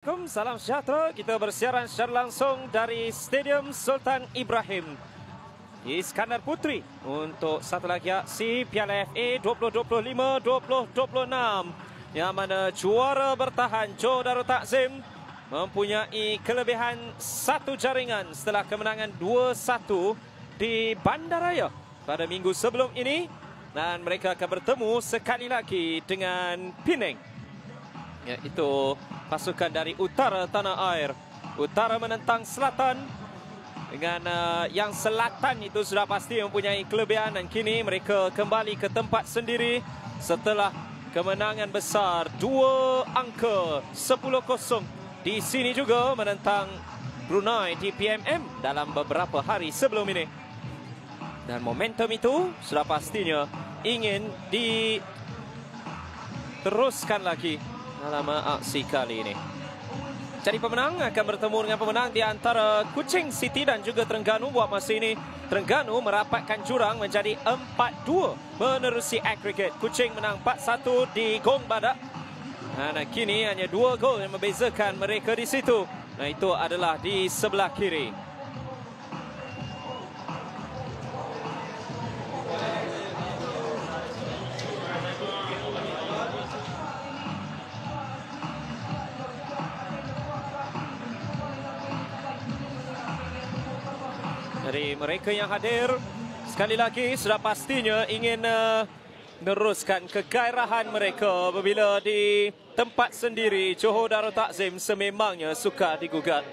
Assalamualaikum, salam sejahtera. Kita bersiaran secara langsung dari Stadium Sultan Ibrahim di Iskandar Puteri untuk satu lagi aksi Piala FA 2025-2026 yang mana juara bertahan Johor Darul Takzim mempunyai kelebihan satu jaringan setelah kemenangan 2-1 di Bandaraya pada minggu sebelum ini, dan mereka akan bertemu sekali lagi dengan Penang, iaitu pasukan dari utara tanah air. Utara menentang selatan, dengan yang selatan itu sudah pasti mempunyai kelebihan, dan kini mereka kembali ke tempat sendiri setelah kemenangan besar 2 angka 10-0 di sini juga menentang Brunei di PMM dalam beberapa hari sebelum ini. Dan momentum itu sudah pastinya ingin diteruskan lagi dalam aksi kali ini. Jadi pemenang akan bertemu dengan pemenang di antara Kuching City dan juga Terengganu. Buat masa ini Terengganu merapatkan jurang menjadi 4-2 menerusi agregat. Kuching menang 4-1 di Gong Badak, dan kini hanya 2 gol yang membezakan mereka di situ. Nah, itu adalah di sebelah kiri. Dari mereka yang hadir, sekali lagi sudah pastinya ingin meneruskan kegairahan mereka apabila di tempat sendiri Johor Darul Takzim sememangnya suka digugat.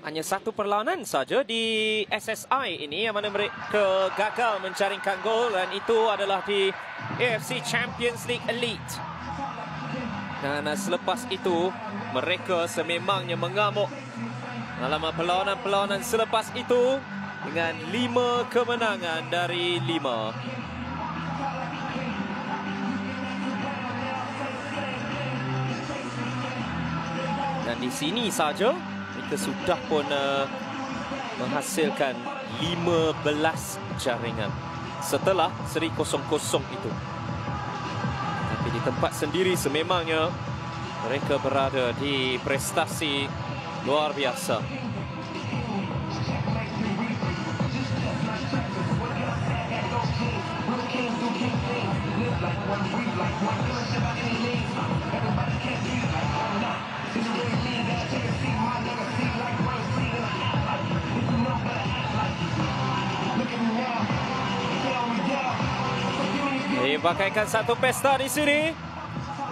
Hanya satu perlawanan saja di SSI ini yang mana mereka gagal menjaringkan gol, dan itu adalah di AFC Champions League Elite. Dan selepas itu mereka sememangnya mengamuk dalam perlawanan-perlawanan selepas itu dengan 5 kemenangan dari 5. Dan di sini saja mereka sudah pun menghasilkan 15 jaringan setelah seri 0-0 itu. Tapi di tempat sendiri sememangnya mereka berada di prestasi luar biasa. Dipakaikan satu pesta di sini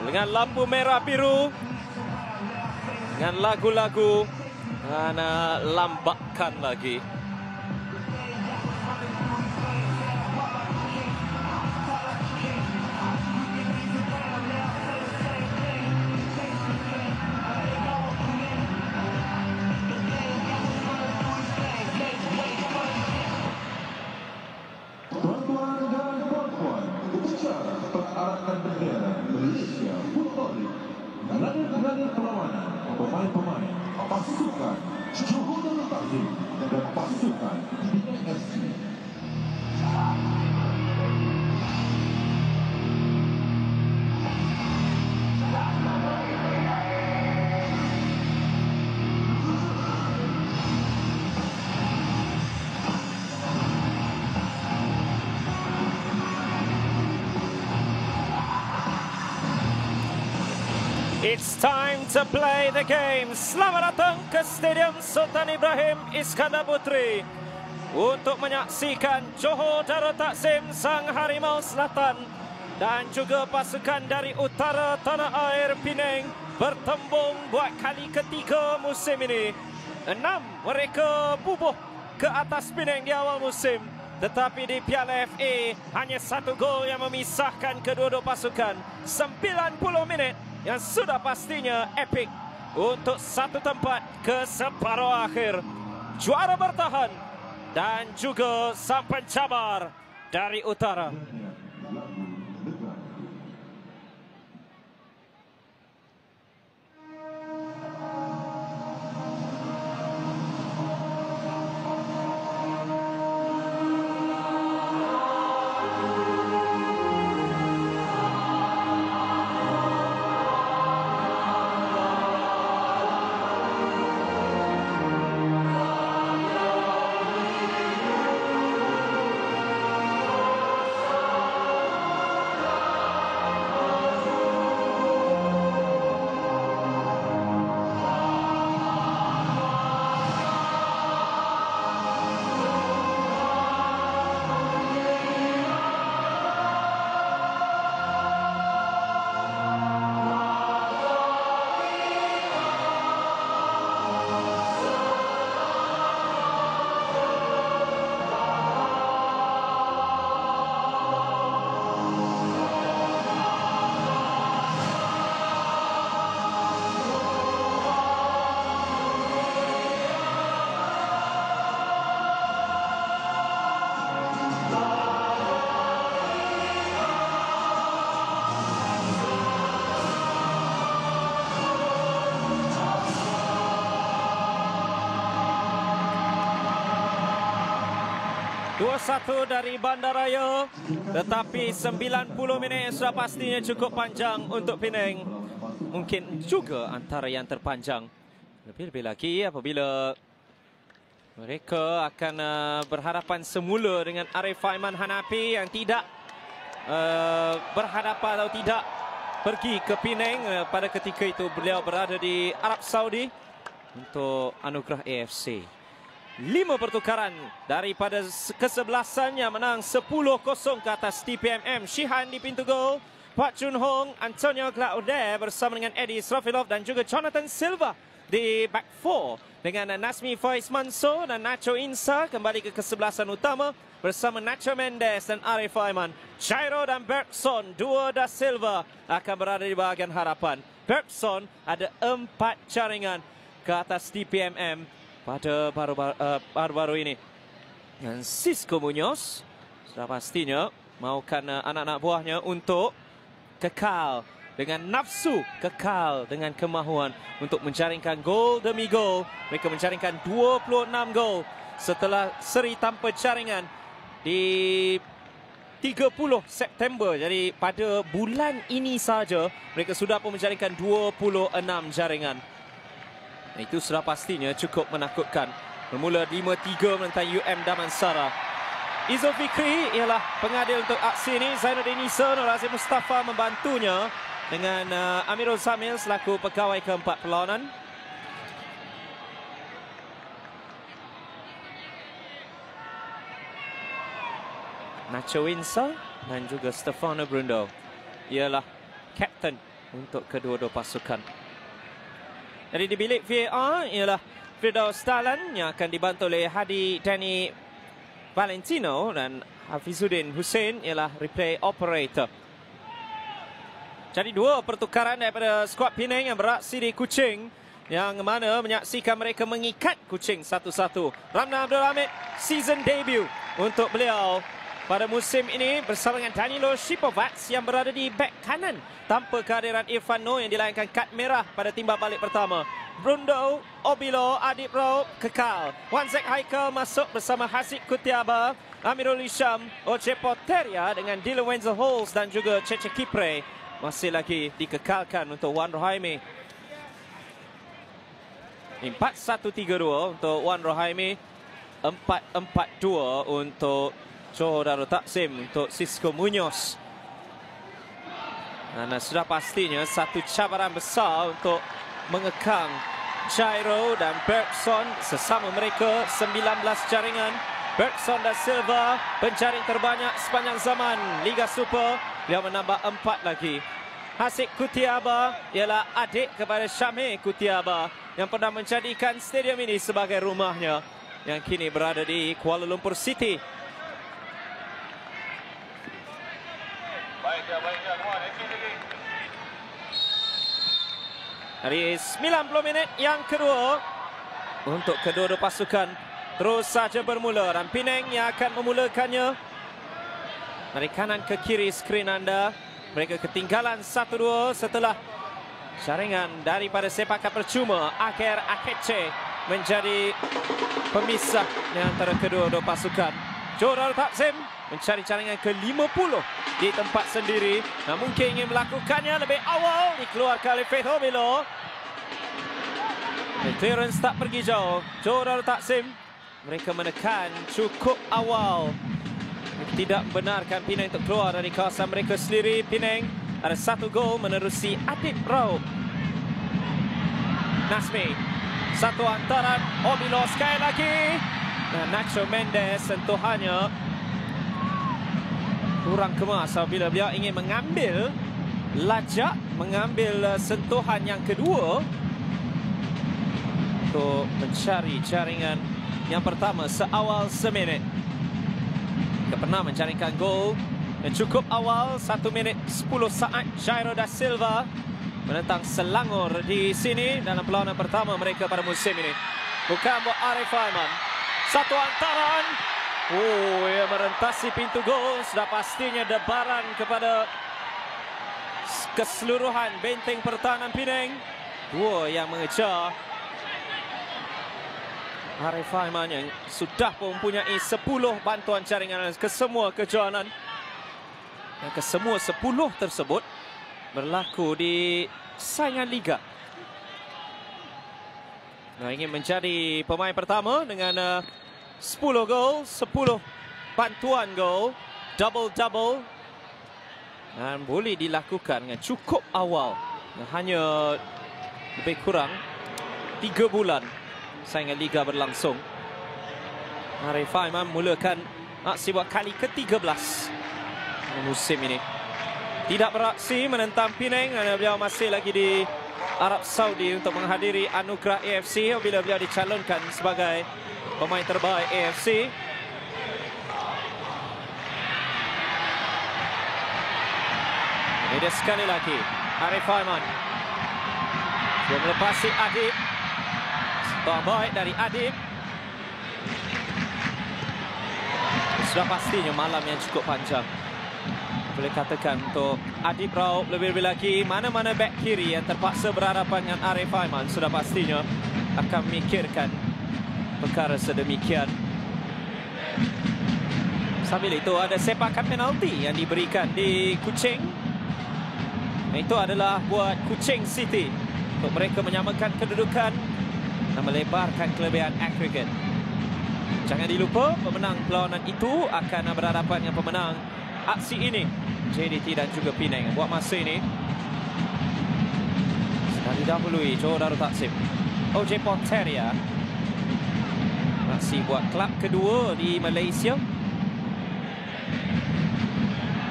dengan lampu merah biru, dengan lagu-lagu, dan lambakan lagi. Tuan-tuan dan puan-puan, upacara pengarahkan bendera Malaysia Football League, penangan-penangan perlawanan, pemain-pemain, pasukan Johor Darul Takzim dan pasukan Penang FC. It's time to play the game. Selamat datang ke Stadium Sultan Ibrahim Iskandar Puteri untuk menyaksikan Johor Darul Takzim Sang Harimau Selatan dan juga pasukan dari utara tanah air Penang bertembung buat kali ketiga musim ini. 6 mereka bubuh ke atas Penang di awal musim, tetapi di Piala FA hanya 1 gol yang memisahkan kedua-dua pasukan. 90 minit yang sudah pastinya epik untuk satu tempat ke separuh akhir. Juara bertahan dan juga sang pencabar dari utara. 2-1 dari Bandaraya. Tetapi 90 minit sudah pastinya cukup panjang untuk Penang. Mungkin juga antara yang terpanjang. Lebih-lebih lagi apabila mereka akan berhadapan semula dengan Arif Aiman Hanapi yang tidak berhadapan atau tidak pergi ke Penang. Pada ketika itu beliau berada di Arab Saudi untuk anugerah AFC. 5 pertukaran daripada kesebelasannya menang 10-0 ke atas TPMM. Shihan di pintu gol, Pak Chun Hong, Antonio Claude bersama dengan Eddie Srafilov dan juga Jonathan Silva di back four dengan Nasmi Faiz Mansur dan Nacho Insa kembali ke kesebelasan utama bersama Nacho Mendes dan Arif Aiman. Jairo dan Bergson, dua da Silva akan berada di bahagian harapan. Bergson ada 4 jaringan ke atas TPMM pada baru-baru ini. Dan Cisco Munoz sudah pastinya mahukan anak-anak buahnya untuk kekal dengan nafsu, kekal dengan kemahuan untuk menjaringkan gol demi gol. Mereka menjaringkan 26 gol setelah seri tanpa jaringan di 30 September. Jadi pada bulan ini saja mereka sudah pun menjaringkan 26 jaringan. Itu sudah pastinya cukup menakutkan. Bermula 5-3 menentang UM Damansara. Izul Fikri ialah pengadil untuk aksi ini. Zainuddin Nisa, Nur Azim Mustafa membantunya dengan Amirul Zamil selaku pegawai keempat perlawanan. Nacho Insa dan juga Stefano Brundo ialah kapten untuk kedua-dua pasukan. Jadi di bilik VAR ialah Firdaus Dahlan yang akan dibantu oleh Hadi Danny Valentino dan Hafizuddin Hussein ialah replay operator. Jadi 2 pertukaran daripada skuad Penang yang beraksi di Kuching, yang mana menyaksikan mereka mengikat Kuching 1-1. Ramdan Abdul Hamid season debut untuk beliau pada musim ini bersama dengan Danilo Shipovac yang berada di bek kanan tanpa kehadiran Irfan Noor yang dilayangkan kad merah pada timbal balik pertama. Brundo, Obilo, Adib Rao kekal. Wanzek Haikal masuk bersama Hasib Kutiaba, Amirul Hisham, Oce Poteria dengan Dylan Wenzel Holmes dan juga Cece Kipre masih lagi dikekalkan untuk Wan Rohaimi. 4-1-3-2 untuk Wan Rohaimi, 4-4-2 untuk Johor Darul Takzim untuk Cisco Munoz. Dan sudah pastinya satu cabaran besar untuk mengekang Jairo dan Bergson sesama mereka 19 jaringan. Bergson dan Silva penjaring terbanyak sepanjang zaman Liga Super. Dia menambah 4 lagi. Hasib Kutiaba ialah adik kepada Syamir Kutiaba yang pernah menjadikan stadium ini sebagai rumahnya, yang kini berada di Kuala Lumpur City. Dari 90 minit yang kedua untuk kedua-dua pasukan terus saja bermula dan Penang yang akan memulakannya. Dari kanan ke kiri skrin anda, mereka ketinggalan 1-2 setelah jaringan daripada sepakan percuma Akhir Akeche menjadi pemisah di antara kedua-dua pasukan. Johor Darul Takzim mencari jaringan ke-50 di tempat sendiri. Nah, mungkin ingin melakukannya lebih awal, dikeluarkan oleh Faith Obilo. Clearance tak pergi jauh. Johor Darul Takzim mereka menekan cukup awal. Tidak benarkan Penang untuk keluar dari kawasan mereka sendiri. Penang ada 1 gol menerusi Adib Rao. Nasmi, satu hantaran Obilo sekali lagi. Dan Nacho Mendes sentuhannya kurang kemas apabila beliau ingin mengambil lajak, mengambil sentuhan yang kedua untuk mencari jaringan yang pertama seawal seminit. Dia pernah menjaringkan gol yang cukup awal 1 minit 10 saat. Jairo da Silva menentang Selangor di sini dalam perlawanan pertama mereka pada musim ini. Bukan buat Arif Aiman. Satu hantaran. Ia merentasi pintu gol. Sudah pastinya debaran kepada keseluruhan benteng pertahanan Penang. 2 yang mengejar. Arif Aiman yang sudah mempunyai 10 bantuan jaringan ke semua kejohanan. Dan kesemua 10 tersebut berlaku di saingan Liga. Ingin menjadi pemain pertama dengan 10 gol, 10 bantuan gol, double-double. Dan boleh dilakukan dengan cukup awal. Hanya lebih kurang 3 bulan saingan Liga berlangsung. Arif Aiman mulakan aksi buat kali ke-13 musim ini. Tidak beraksi menentang Penang kerana beliau masih lagi di Arab Saudi untuk menghadiri anugerah AFC bila beliau dicalonkan sebagai pemain terbaik AFC. Ini dia sekali lagi Arif Aiman. Dia melepasi Adib. Sebuah baik dari Adib. Sudah pastinya malam yang cukup panjang. Boleh katakan untuk Adib Raub lebih-lebih lagi mana-mana back kiri yang terpaksa berhadapan dengan Arif Aiman sudah pastinya akan memikirkan perkara sedemikian. Sambil itu ada sepakan penalti yang diberikan di Kuching. Itu adalah buat Kuching City untuk mereka menyamakan kedudukan dan melebarkan kelebihan agregat. Jangan dilupa pemenang perlawanan itu akan berhadapan dengan pemenang aksi ini, JDT dan juga Penang. Buat masa ini sedang didahului Johor Darul Taksim. OJ Porteria aksi buat klub kedua di Malaysia.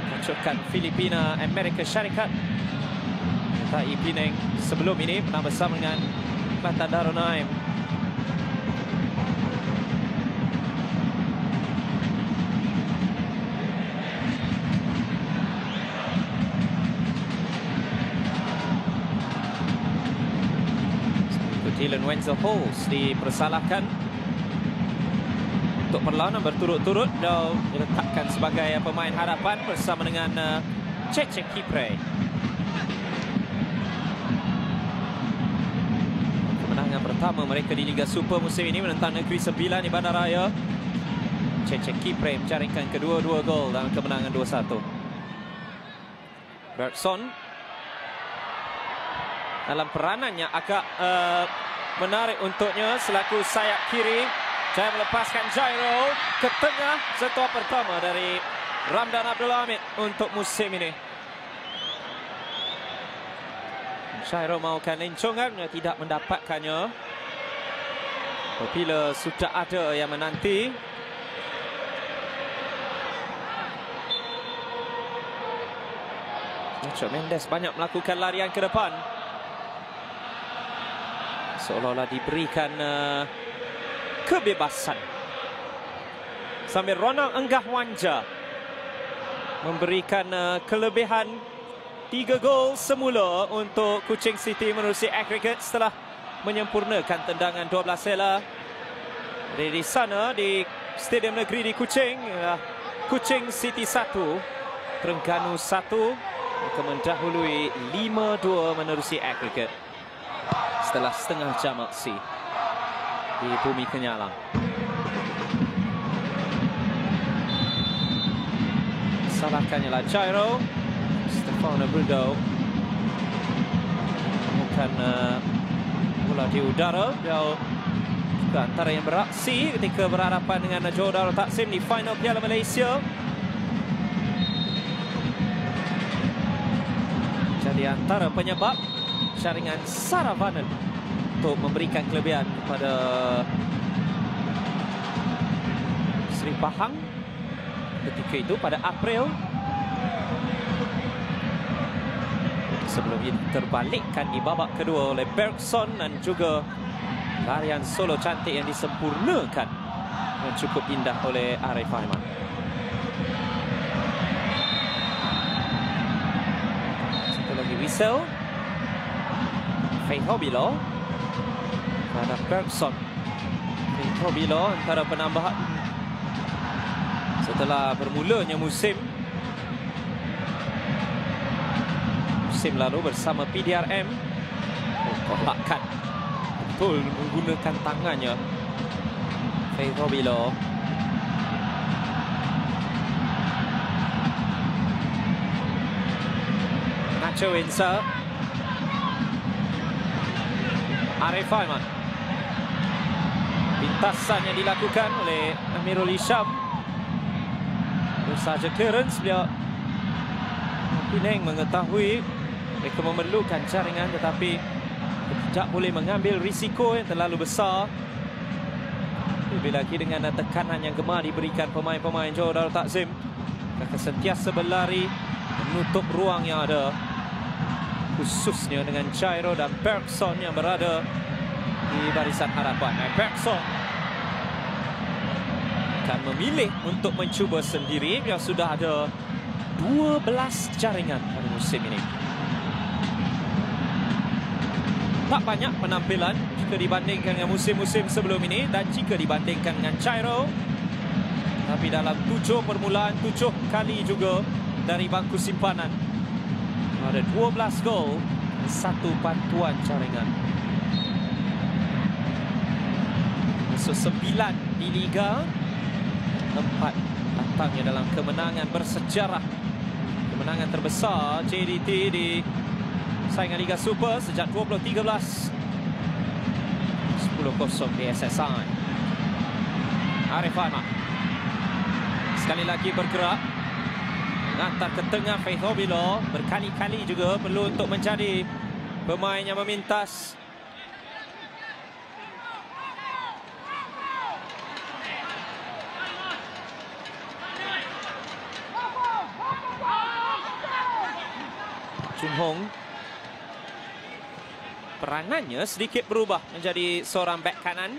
Mencurkan Filipina Amerika Syarikat. Menyertai Penang sebelum ini pernah bersama dengan Kelantan Darul Naim. Dylan Wenzel Holmes dipersalahkan untuk perlawanan berturut-turut dan diletakkan sebagai pemain hadapan bersama dengan Cece Kipre. Kemenangan pertama mereka di Liga Super musim ini menentang Negeri Sembilan di Bandaraya. Cece Kipre menjaringkan kedua-dua gol dalam kemenangan 2-1. Bergson dalam peranannya agak menarik untuknya selaku sayap kiri. Saya melepaskan Jairo ke tengah. Sentuhan pertama dari Ramdan Abdul Hamid untuk musim ini. Jairo mahukan lencongan, tidak mendapatkannya. Apabila sudah ada yang menanti. Nacho Mendes banyak melakukan larian ke depan. Seolah-olah diberikan kebebasan. Sambil Ronald Enggah Wanja memberikan kelebihan 3 gol semula untuk Kuching City menerusi agregat setelah menyempurnakan tendangan 12 sela. Dari sana di Stadium Negeri di Kuching, Kuching City 1, Terengganu 1, mereka mendahului 5-2 menerusi agregat setelah setengah jam aksi di Bumi Kenyalang. Salahkannya lah Jairo. Stefano Brudo bukan bola di udara. Dia juga antara yang beraksi ketika berhadapan dengan Johor Darul Taksim di final Piala Malaysia. Jadi antara penyebab jaringan Saravanan untuk memberikan kelebihan kepada Seri Pahang ketika itu pada April. Sebelum ini terbalikkan di babak kedua oleh Bergson dan juga larian solo cantik yang disempurnakan dan cukup indah oleh Arif Aiman. Satu lagi whistle. Faith Hobilo terhadap Bergson. Faith Hobilo antara penambahan setelah bermulanya musim lalu bersama PDRM. Tolakkan betul menggunakan tangannya Faith Hobilo. Nacho Windsor. Arif Aiman. Pintasan yang dilakukan oleh Amirul Hisham. Baru saja clearance beliau. Penang mengetahui mereka memerlukan jaringan tetapi tidak boleh mengambil risiko yang terlalu besar. Lebih lagi dengan tekanan yang gemar diberikan pemain-pemain Johor Darul Takzim. Mereka sentiasa berlari menutup ruang yang ada, khususnya dengan Jairo dan Bergson yang berada di barisan hadapan. Bergson akan memilih untuk mencuba sendiri. Dia sudah ada 12 jaringan pada musim ini. Tak banyak penampilan jika dibandingkan dengan musim-musim sebelum ini dan jika dibandingkan dengan Jairo. Tapi dalam 7 permulaan, 7 kali juga dari bangku simpanan. Ada 12 gol, 1 bantuan jaringan. Masuk 9 di Liga. 4 datangnya dalam kemenangan bersejarah. Kemenangan terbesar JDT di saingan Liga Super sejak 2013. 10-0 di SSI. Arif Aiman sekali lagi bergerak, mengantar ke tengah. Faith Hobilo berkali-kali juga perlu untuk menjadi pemain yang memintas. Chun Hong perangannya sedikit berubah menjadi seorang bek kanan.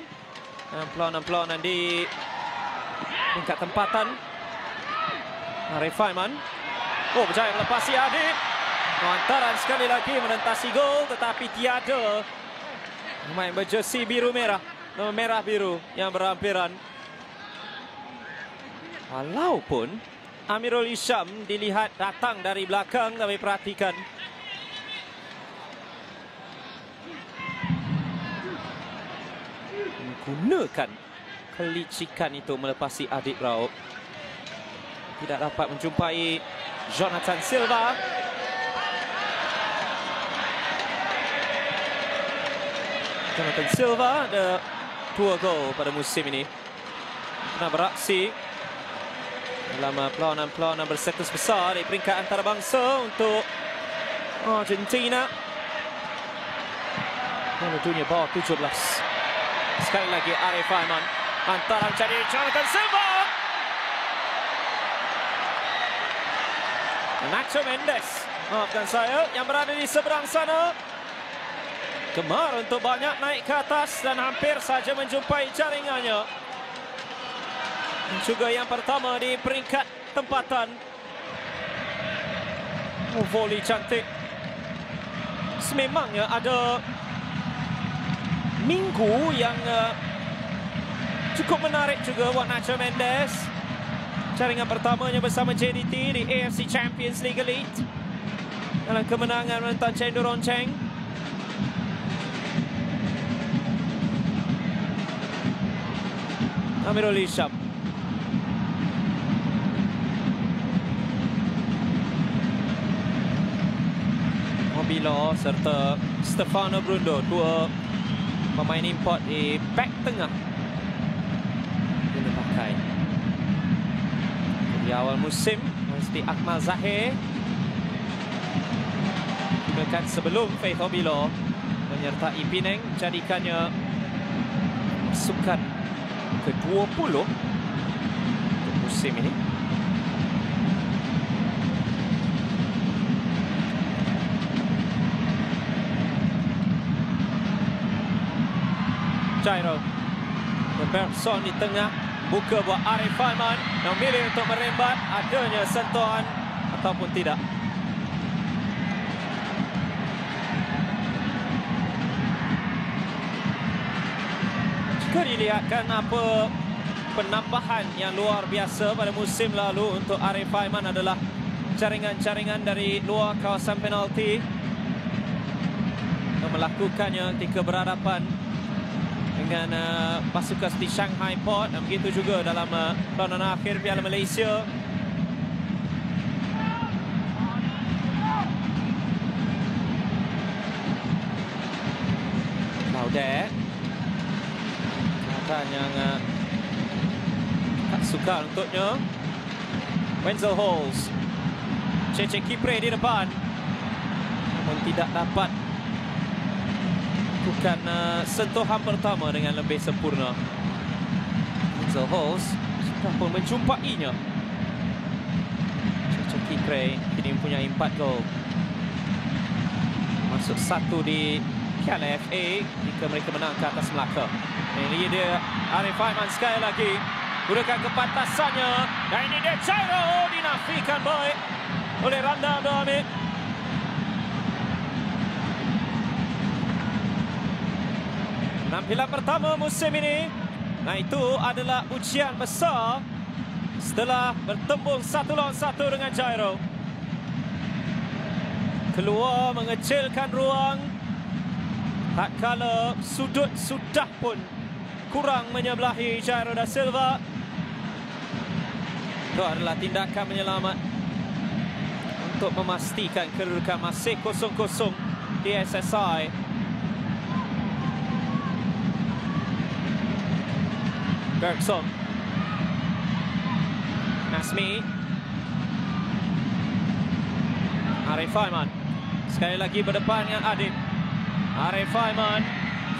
Peluang-peluang di tingkat tempatan. Arif Aiman. Oh, berjaya melepasi Adib. Hantaran sekali lagi menentasi gol tetapi tiada pemain berjersey biru-merah, merah-biru yang berhampiran. Walaupun Amirul Hisham dilihat datang dari belakang, tapi perhatikan menggunakan kelicikan itu melepasi Adib Raub. Tidak dapat menjumpai Jonathan Silva. Jonathan Silva ada 2 gol pada musim ini. Pernah beraksi dalam perlawanan-perlawanan berstatus besar di peringkat antarabangsa untuk Argentina. Piala Dunia bawah 17. Sekali lagi Arif Aiman. Hantaran jadi Jonathan Silva. Nacho Mendes, maafkan saya, yang berada di seberang sana. Gemar untuk banyak naik ke atas dan hampir saja menjumpai jaringannya. Juga yang pertama di peringkat tempatan. Volley cantik. Sememangnya ada minggu yang cukup menarik juga buat Nacho Mendes. Jaringan pertamanya bersama JDT di AFC Champions League Elite dalam kemenangan menentang Chengdu Rongcheng. Amirul Hisham. Hobilo serta Stefano Brundo, 2 pemain import di back tengah yang dipakai di awal musim. Mesti Akmal Zahir gunakan sebelum Faith Hobilo menyertai Penang, jadikannya pasukan ke-20 untuk musim ini. Jairo Bergson di tengah, buka buat Arif Aiman, memilih untuk merembat. Adanya sentuhan ataupun tidak. Jika dilihatkan apa penambahan yang luar biasa pada musim lalu untuk Arif Aiman adalah jaringan-jaringan dari luar kawasan penalti. Melakukannya ketika berhadapan dengan pasukan seperti Shanghai Port. Begitu juga dalam perlawanan akhir Piala Malaysia. Claudette Nathan yang tak suka untuknya. Wenzel Halls, Cece Kipre di depan, namun tidak dapat bukan sentuhan pertama dengan lebih sempurna. Wenzel Halls sudah pun menjumpainya. Cece Kipre kini mempunyai 4 gol, masuk 1 di Piala FA jika mereka menang ke atas Melaka. Ini dia Arif Aiman sekali lagi gunakan kepantasannya, dan ini dia Jairo, dinafikan baik oleh Randa Abdul Hamid. Penampilan pertama musim ini, nah itu adalah ujian besar setelah bertembung 1 lawan 1 dengan Jairo. Keluar mengecilkan ruang, tak kala sudut sudah pun kurang menyebelahi Jairo da Silva. Itu adalah tindakan menyelamat untuk memastikan kedudukan masih 0-0 di SSI. Bergson, Nasmi, Arif Aiman sekali lagi berdepan dengan Adib. Arif Aiman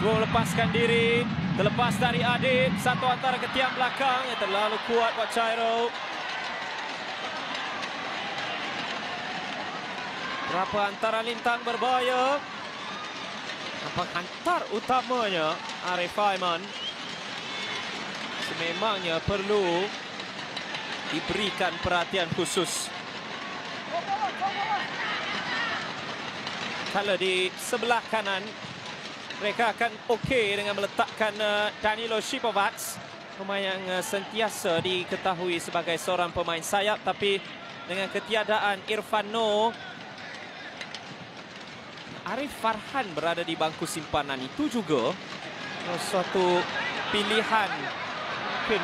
cuba melepaskan diri, terlepas dari Adib. Satu antara ke tiang belakang yang terlalu kuat buat Jairo. Berapa antara lintang berbahaya. Nampak hantar utamanya Arif Aiman sememangnya perlu diberikan perhatian khusus. Kalau di sebelah kanan, mereka akan okey dengan meletakkan Danilo Shipovac, pemain yang sentiasa diketahui sebagai seorang pemain sayap, tapi dengan ketiadaan Irfan Noor, Arif Farhan berada di bangku simpanan. Itu juga suatu pilihan mungkin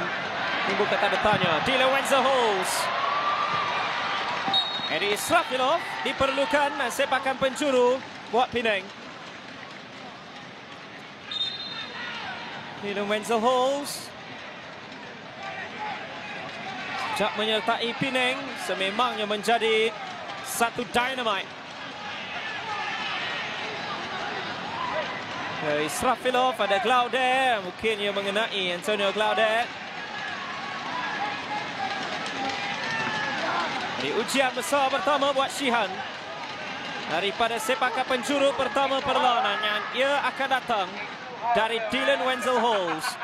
menimbulkan tanda tanya. Dylan Wenzel Halls, Eddie Israfilov diperlukan sepakan penjuru buat Penang. Dylan Wenzel Halls sejak menyertai Penang sememangnya menjadi satu dynamite. Israfilov, ada Claudette, mungkin ia mengenai Antonio Claudette. Ini ujian besar pertama buat Shihan daripada sepakan penjuru pertama perlawanan yang ia akan datang dari Dylan Wenzel Halls.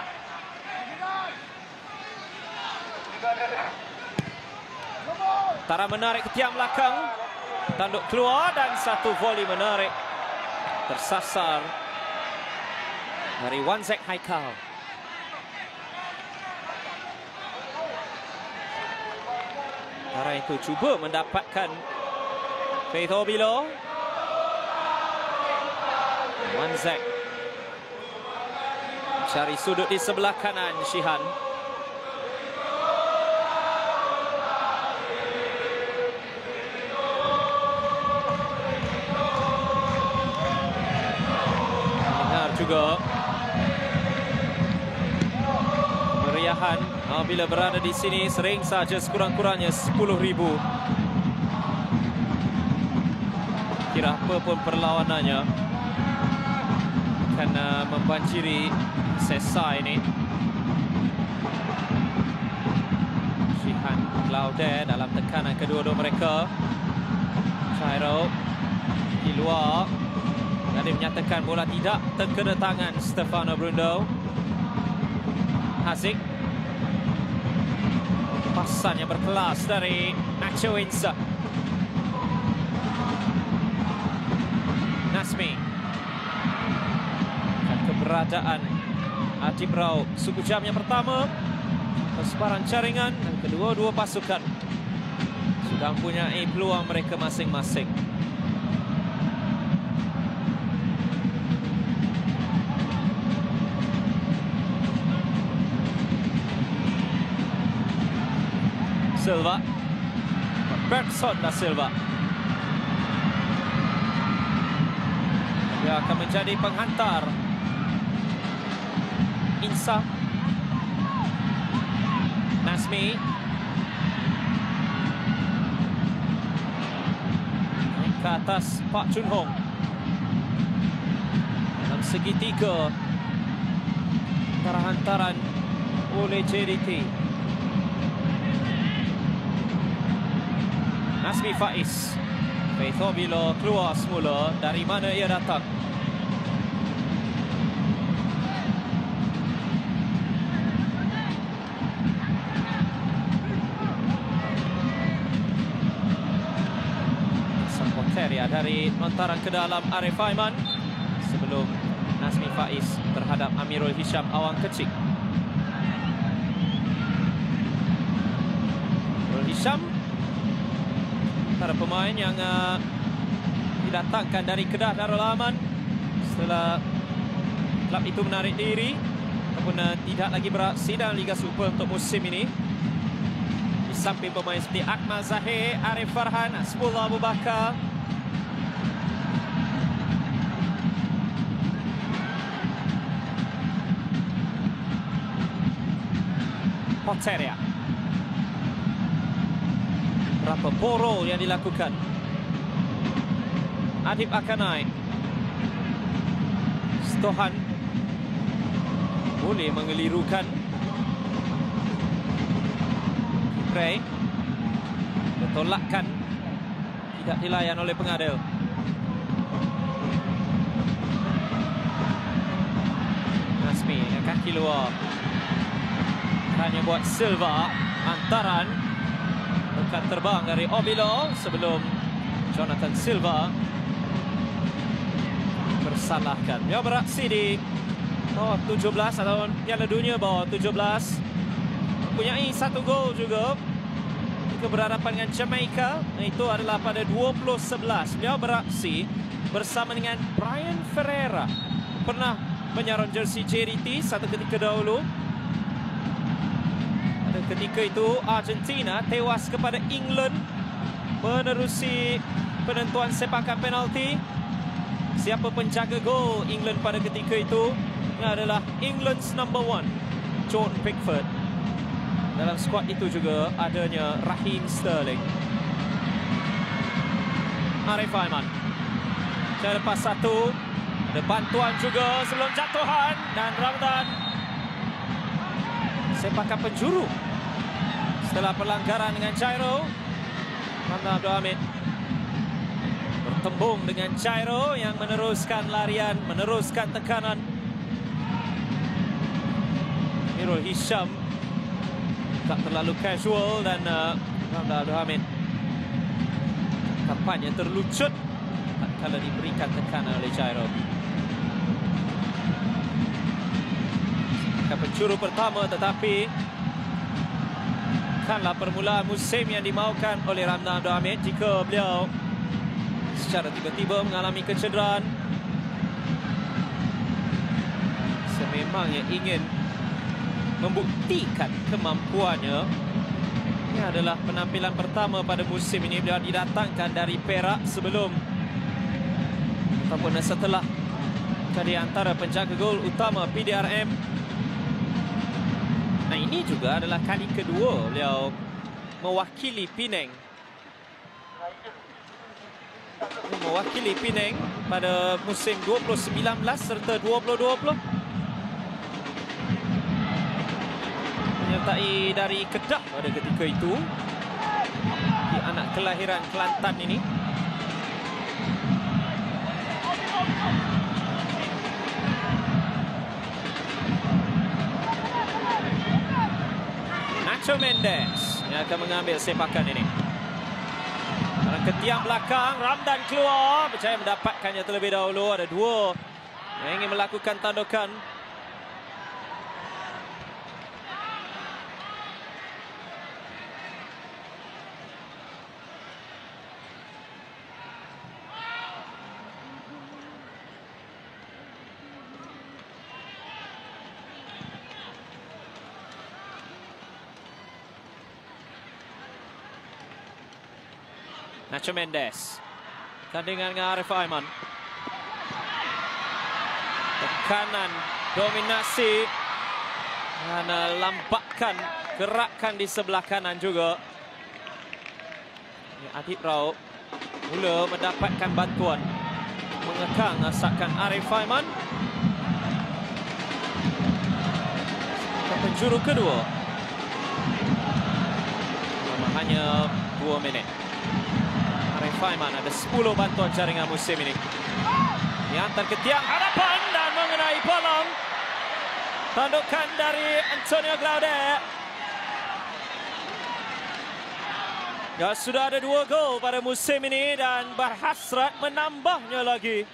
Tara menarik ke tiang belakang, tanduk keluar dan satu volley menarik tersasar dari Wanzek Haikal. Tara itu cuba mendapatkan Faith Obilo. Wanzek cari sudut di sebelah kanan Shihan. Dengar juga meriahan bila berada di sini, sering saja sekurang-kurangnya 10,000. Kira apa pun perlawanannya akan membanjiri sesa ini. Shihan, Claudette dalam tekanan kedua-dua mereka. Jairo di luar. Tadi menyatakan bola tidak terkena tangan Stefano Brundo. Haziq, pasan yang berkelas dari Nacho Insa. Nasmi, dan keberadaan Adib Rao suku jam yang pertama, persebaran jaringan, dan kedua-dua pasukan sudah mempunyai peluang mereka masing-masing. Silva. Bergson da Silva. Dia akan menjadi penghantar. Insa. Nasmi. Ke atas Pak Chun Hong. Dalam segitiga. Hantaran oleh JDT. Nasmi Faiz. Faith Obilo keluar semula. Dari mana ia datang? Sampoteria dari lontaran ke dalam Arif Aiman. Sebelum Nasmi Faiz terhadap Amirul Hisham awang kecil. Amirul Hisham antara pemain yang didatangkan dari Kedah Darul Aman setelah klub itu menarik diri ataupun tidak lagi beraksi dalam Liga Super untuk musim ini. Di samping pemain seperti Akmal Zahir, Arif Farhan, Asbullah Abu Bakar. Poteria. Berapa borol yang dilakukan. Adib Akanai. Stohan boleh mengelirukan. Ray ditolakkan, tidak dilayan oleh pengadil. Nasmi kaki luar. Hanya buat Silva. Hantaran bukan terbang dari Obilo sebelum Jonathan Silva bersalahkan. Dia beraksi di bawah 17 atau Piala Dunia bawah 17. Mempunyai satu gol juga ketika berhadapan dengan Jamaica. Itu adalah pada 2011. Beliau beraksi bersama dengan Brian Ferreira. Pernah menyarung jersey JDT satu ketika dahulu. Ketika itu Argentina tewas kepada England menerusi penentuan sepakan penalti. Siapa penjaga gol England pada ketika itu? Ini adalah England's number 1, John Pickford. Dalam skuad itu juga adanya Raheem Sterling. Arif Aiman. Cara lepas satu. Ada bantuan juga sebelum jatuhan. Dan Ramadan. Sepakan penjuru. Setelah pelanggaran dengan Cairo, Ramadan Abdul Hamid bertembung dengan Cairo yang meneruskan larian, meneruskan tekanan. Amirul Hisham tak terlalu casual dan Ramadan Abdul Hamid kampanye terlucut kalau diberikan tekanan oleh Cairo. Pencuru pertama tetapi bukanlah permulaan musim yang dimaukan oleh Ramadan Abdul Hamid jika beliau secara tiba-tiba mengalami kecederaan. Sememangnya ingin membuktikan kemampuannya. Ini adalah penampilan pertama pada musim ini. Beliau didatangkan dari Perak sebelum ataupun setelah jadi antara penjaga gol utama PDRM. Nah, ini juga adalah kali kedua beliau mewakili Penang. Mewakili Penang pada musim 2019 serta 2020. Menyertai dari Kedah pada ketika itu. Di anak kelahiran Kelantan ini. Nacho Mendes yang akan mengambil sepakan ini. Ke tiang belakang, Ramdan keluar. Berjaya mendapatkannya terlebih dahulu. Ada dua yang ingin melakukan tandukan. Nacho Mendes. Tandingan dengan Arif Aiman. Tekanan, dominasi. Dan lampakkan gerakan di sebelah kanan juga. Adib Raup mula mendapatkan bantuan. Mengekang asakan Arif Aiman. Penjuru kedua. Hanya 2 minit. Arif Aiman ada 10 bantuan jaringan musim ini. Dihantar ke tiang hadapan dan mengenai palang. Tandukan dari Antonio Claude. Ya, sudah ada 2 gol pada musim ini dan berhasrat menambahnya lagi.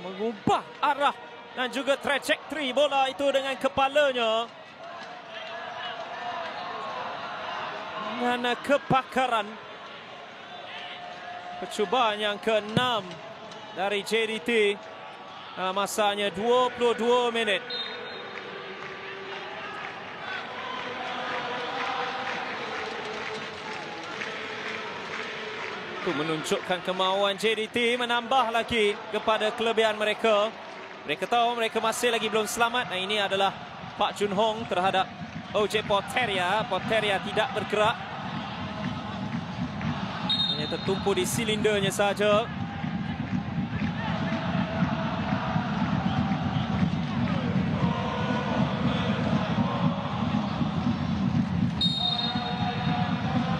Mengubah arah dan juga trajektori bola itu dengan kepalanya. Dengan kepakaran. Percubaan yang ke-6 dari JDT dalam masanya 22 minit. Itu menunjukkan kemahuan JDT menambah lagi kepada kelebihan mereka. Mereka tahu mereka masih lagi belum selamat. Nah, ini adalah Pak Jun Hong terhadap OJ Porteria. Porteria tidak bergerak. Hanya tertumpu di silindernya saja.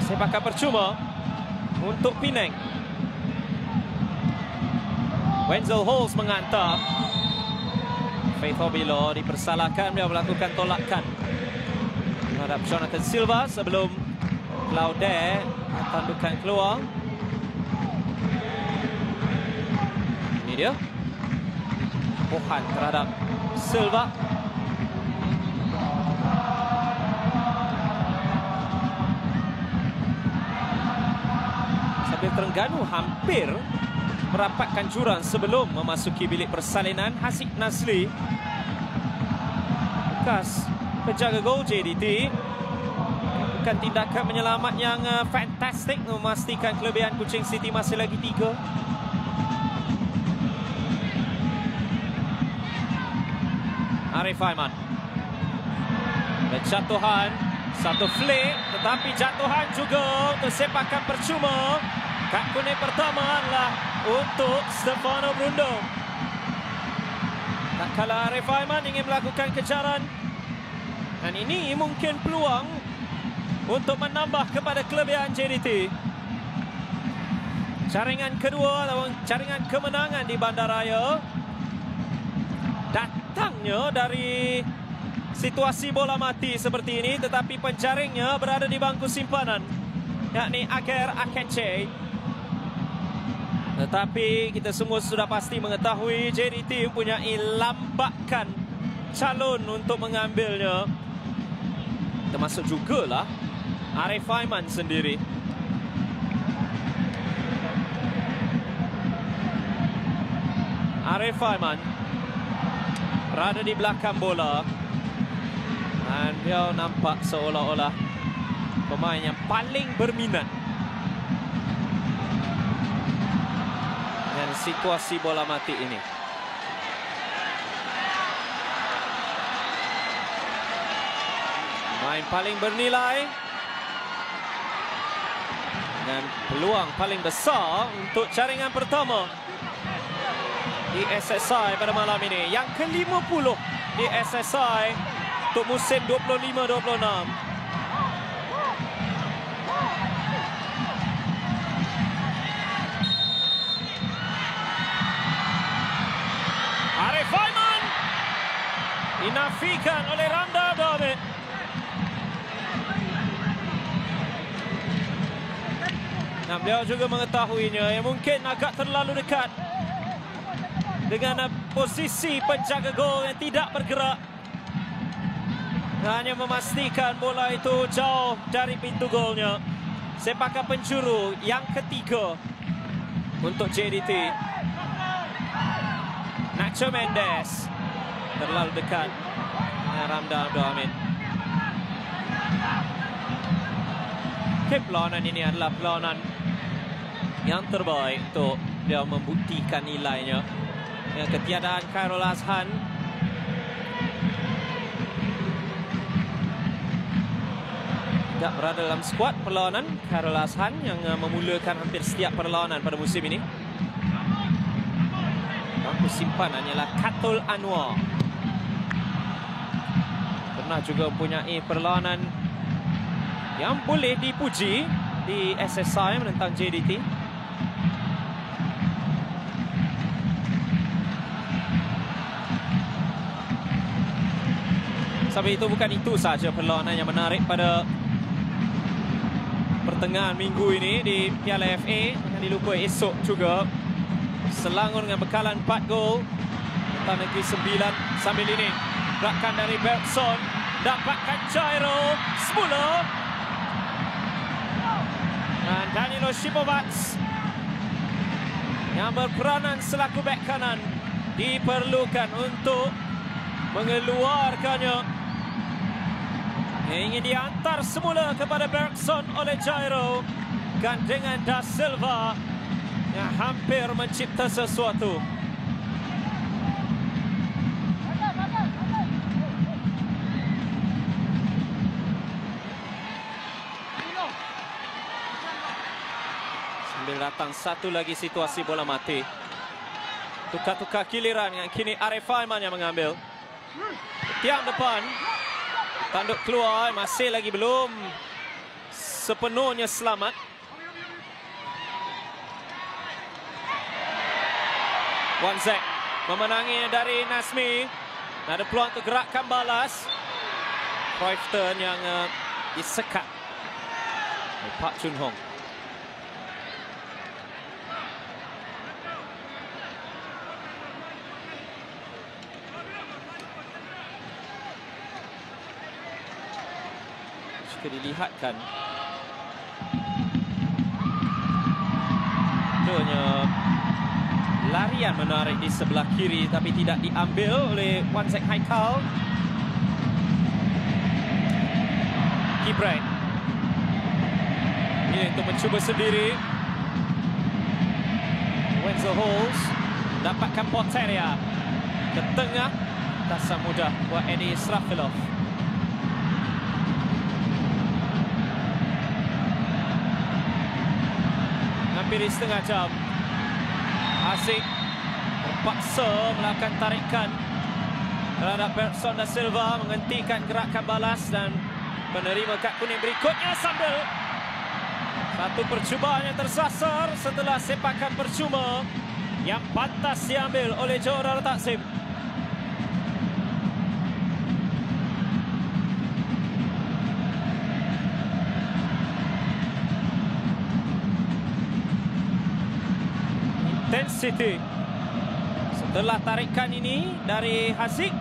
Sepakan percuma untuk Penang. Wenzel Halls mengantar. Faith Obilo dipersalahkan, dia melakukan tolakan terhadap Jonathan Silva sebelum Claude tandukan keluar. Ini dia. Pohan terhadap Silva. Sambil Terengganu hampir merapatkan jurang sebelum memasuki bilik persalinan. Hasib Nazli, bekas penjaga gol JDT, bukan tindakan menyelamat yang fantastik, memastikan kelebihan Kuching City masih lagi 3. Arif Aiman. Jatuhan, satu flick, tetapi jatuhan juga untuk sepakan percuma. Kad kuning pertama adalah untuk Stefano Brundo. Tak kala Arif Aiman ingin melakukan kejaran. Dan ini mungkin peluang untuk menambah kepada kelebihan JDT. Jaringan kedua atau jaringan kemenangan di Bandaraya. Datangnya dari situasi bola mati seperti ini, tetapi penjaringnya berada di bangku simpanan, yakni Aker Akeche. Tetapi kita semua sudah pasti mengetahui JDT mempunyai lampakan calon untuk mengambilnya. Termasuk jugalah Arif Aiman sendiri. Arif Aiman berada di belakang bola. Dan dia nampak seolah-olah pemain yang paling berminat dengan situasi bola mati ini. Pemain paling bernilai dan peluang paling besar untuk jaringan pertama di SSI pada malam ini. Yang ke-50 di SSI untuk musim 25-26. Arif Aiman dinafikan oleh Ramda David. Dan beliau juga mengetahuinya, yang mungkin agak terlalu dekat dengan posisi penjaga gol yang tidak bergerak. Hanya memastikan bola itu jauh dari pintu golnya. Sepakan penjuru yang ketiga untuk JDT. Nacho Mendes terlalu dekat dengan Ramdan Abdul Hamid. mungkin perlawanan ini adalah perlawanan yang terbaik untuk dia membuktikan nilainya. Dengan ketiadaan Khairul Azhan, tidak berada dalam skuad perlawanan. Khairul Azhan yang memulakan hampir setiap perlawanan pada musim ini. Bangku simpan hanyalah Katul Anwar. Pernah juga mempunyai perlawanan yang boleh dipuji di SSI menentang JDT. Sampai itu bukan itu saja perlawanan yang menarik pada pertengahan minggu ini di Piala FA. Jangan dilupa esok juga Selangor dengan bekalan 4 gol Tentang Negeri 9. Sambil ini gerakan dari Bergson, dapatkan Jairo semula, dan Danilo Shipovac yang berperanan selaku bek kanan diperlukan untuk mengeluarkannya. Ingin diantar semula kepada Bergson oleh Jairo, gandengan Da Silva yang hampir mencipta sesuatu. Sambil datang satu lagi situasi bola mati. Tukar-tukar giliran yang kini Arif Aiman yang mengambil. Tiang depan. Tanduk keluar, masih lagi belum sepenuhnya selamat. Wanzek memenangi dari Nazmi. Ada peluang untuk gerakkan balas. Cruyffton yang disekat oleh Pak Chun Hong. Jika dilihatkan, tentunya larian menarik di sebelah kiri tapi tidak diambil oleh Wanzek Haikal. Gibran ini untuk mencuba sendiri. Wenzel Holz dapatkan Porteria ke tengah. Tasa mudah buat Eddie Israfilov. Hampir setengah jam. Asyik terpaksa melakukan tarikan terhadap Bergson Da Silva, menghentikan gerakan balas dan menerima kad kuning berikutnya sambil satu percubaan yang tersasar setelah sepakan percuma yang pantas diambil oleh Johor Darul Takzim. Intensity setelah tarikan ini dari Haziq,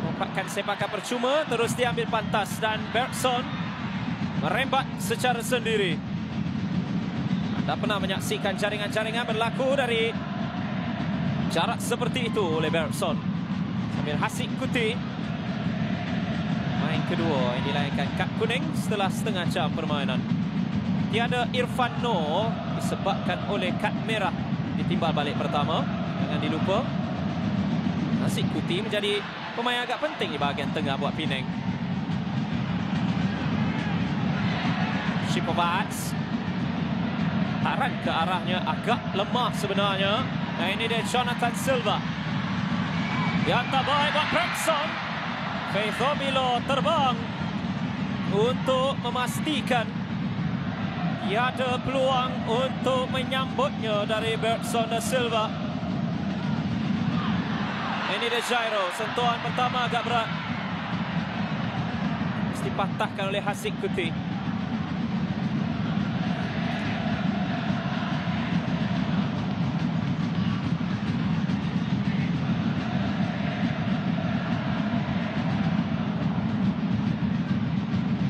merupakan sepakan percuma, terus diambil pantas dan Bergson merembat secara sendiri. Anda pernah menyaksikan jaringan-jaringan berlaku dari jarak seperti itu oleh Bergson. Sambil Haziq Kuti, main kedua yang dilayangkan kad kuning setelah setengah jam permainan. Tiada Irfan Noor disebabkan oleh kad merah di timbal balik pertama. Jangan dilupa, Haziq Kuti menjadi pemain agak penting di bahagian tengah buat Penang. Shipovac, taran ke arahnya agak lemah sebenarnya. Nah, ini dia Jonathan Silva. Dihantar baik buat Bergson. Faith Obilo terbang untuk memastikan tiada peluang untuk menyambutnya dari Bergson Da Silva. Ini dia Jairo. Sentuhan pertama agak berat, mesti patahkan oleh Haziq Kuti.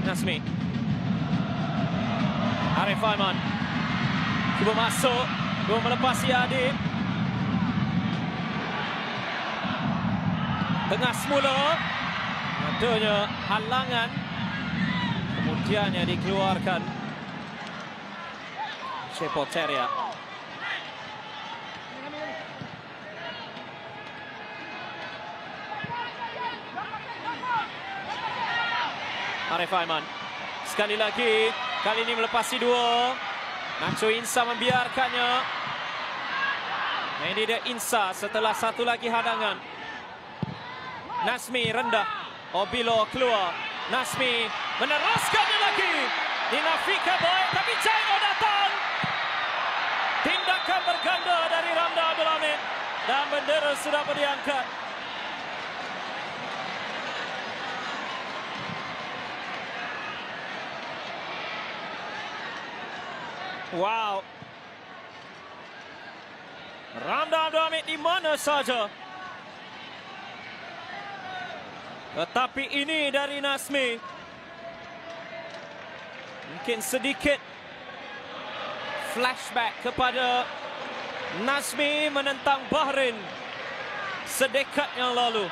Nazmi, Arif Aiman cuba masuk, cuba melepasi Adib. Tengah semula, adanya halangan, kemudiannya dikeluarkan Cepoteria. Arif Aiman. Sekali lagi. Kali ini melepasi dua. Nacho Insa membiarkannya. Ini dia Insa setelah satu lagi hadangan. Nasmi rendah. Obilo keluar. Nasmi meneruskannya lagi. Dinafikan baik tapi Jairo datang. Tindakan berganda dari Ramdan Abdul Hamid. Dan bendera sudah diangkat. Wow. Ramdan Abdul Hamid di mana saja. Tetapi ini dari Nasmi. Mungkin sedikit flashback kepada Nasmi menentang Bahrain sedekat yang lalu.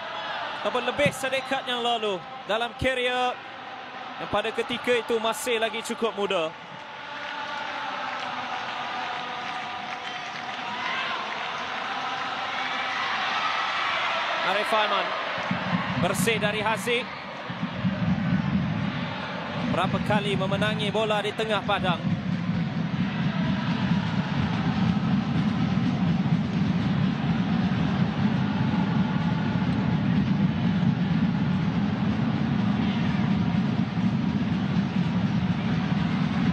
Atau lebih sedekat yang lalu. Dalam karier yang pada ketika itu masih lagi cukup muda. Arif Aiman bersih dari Haziq. Berapa kali memenangi bola di tengah padang.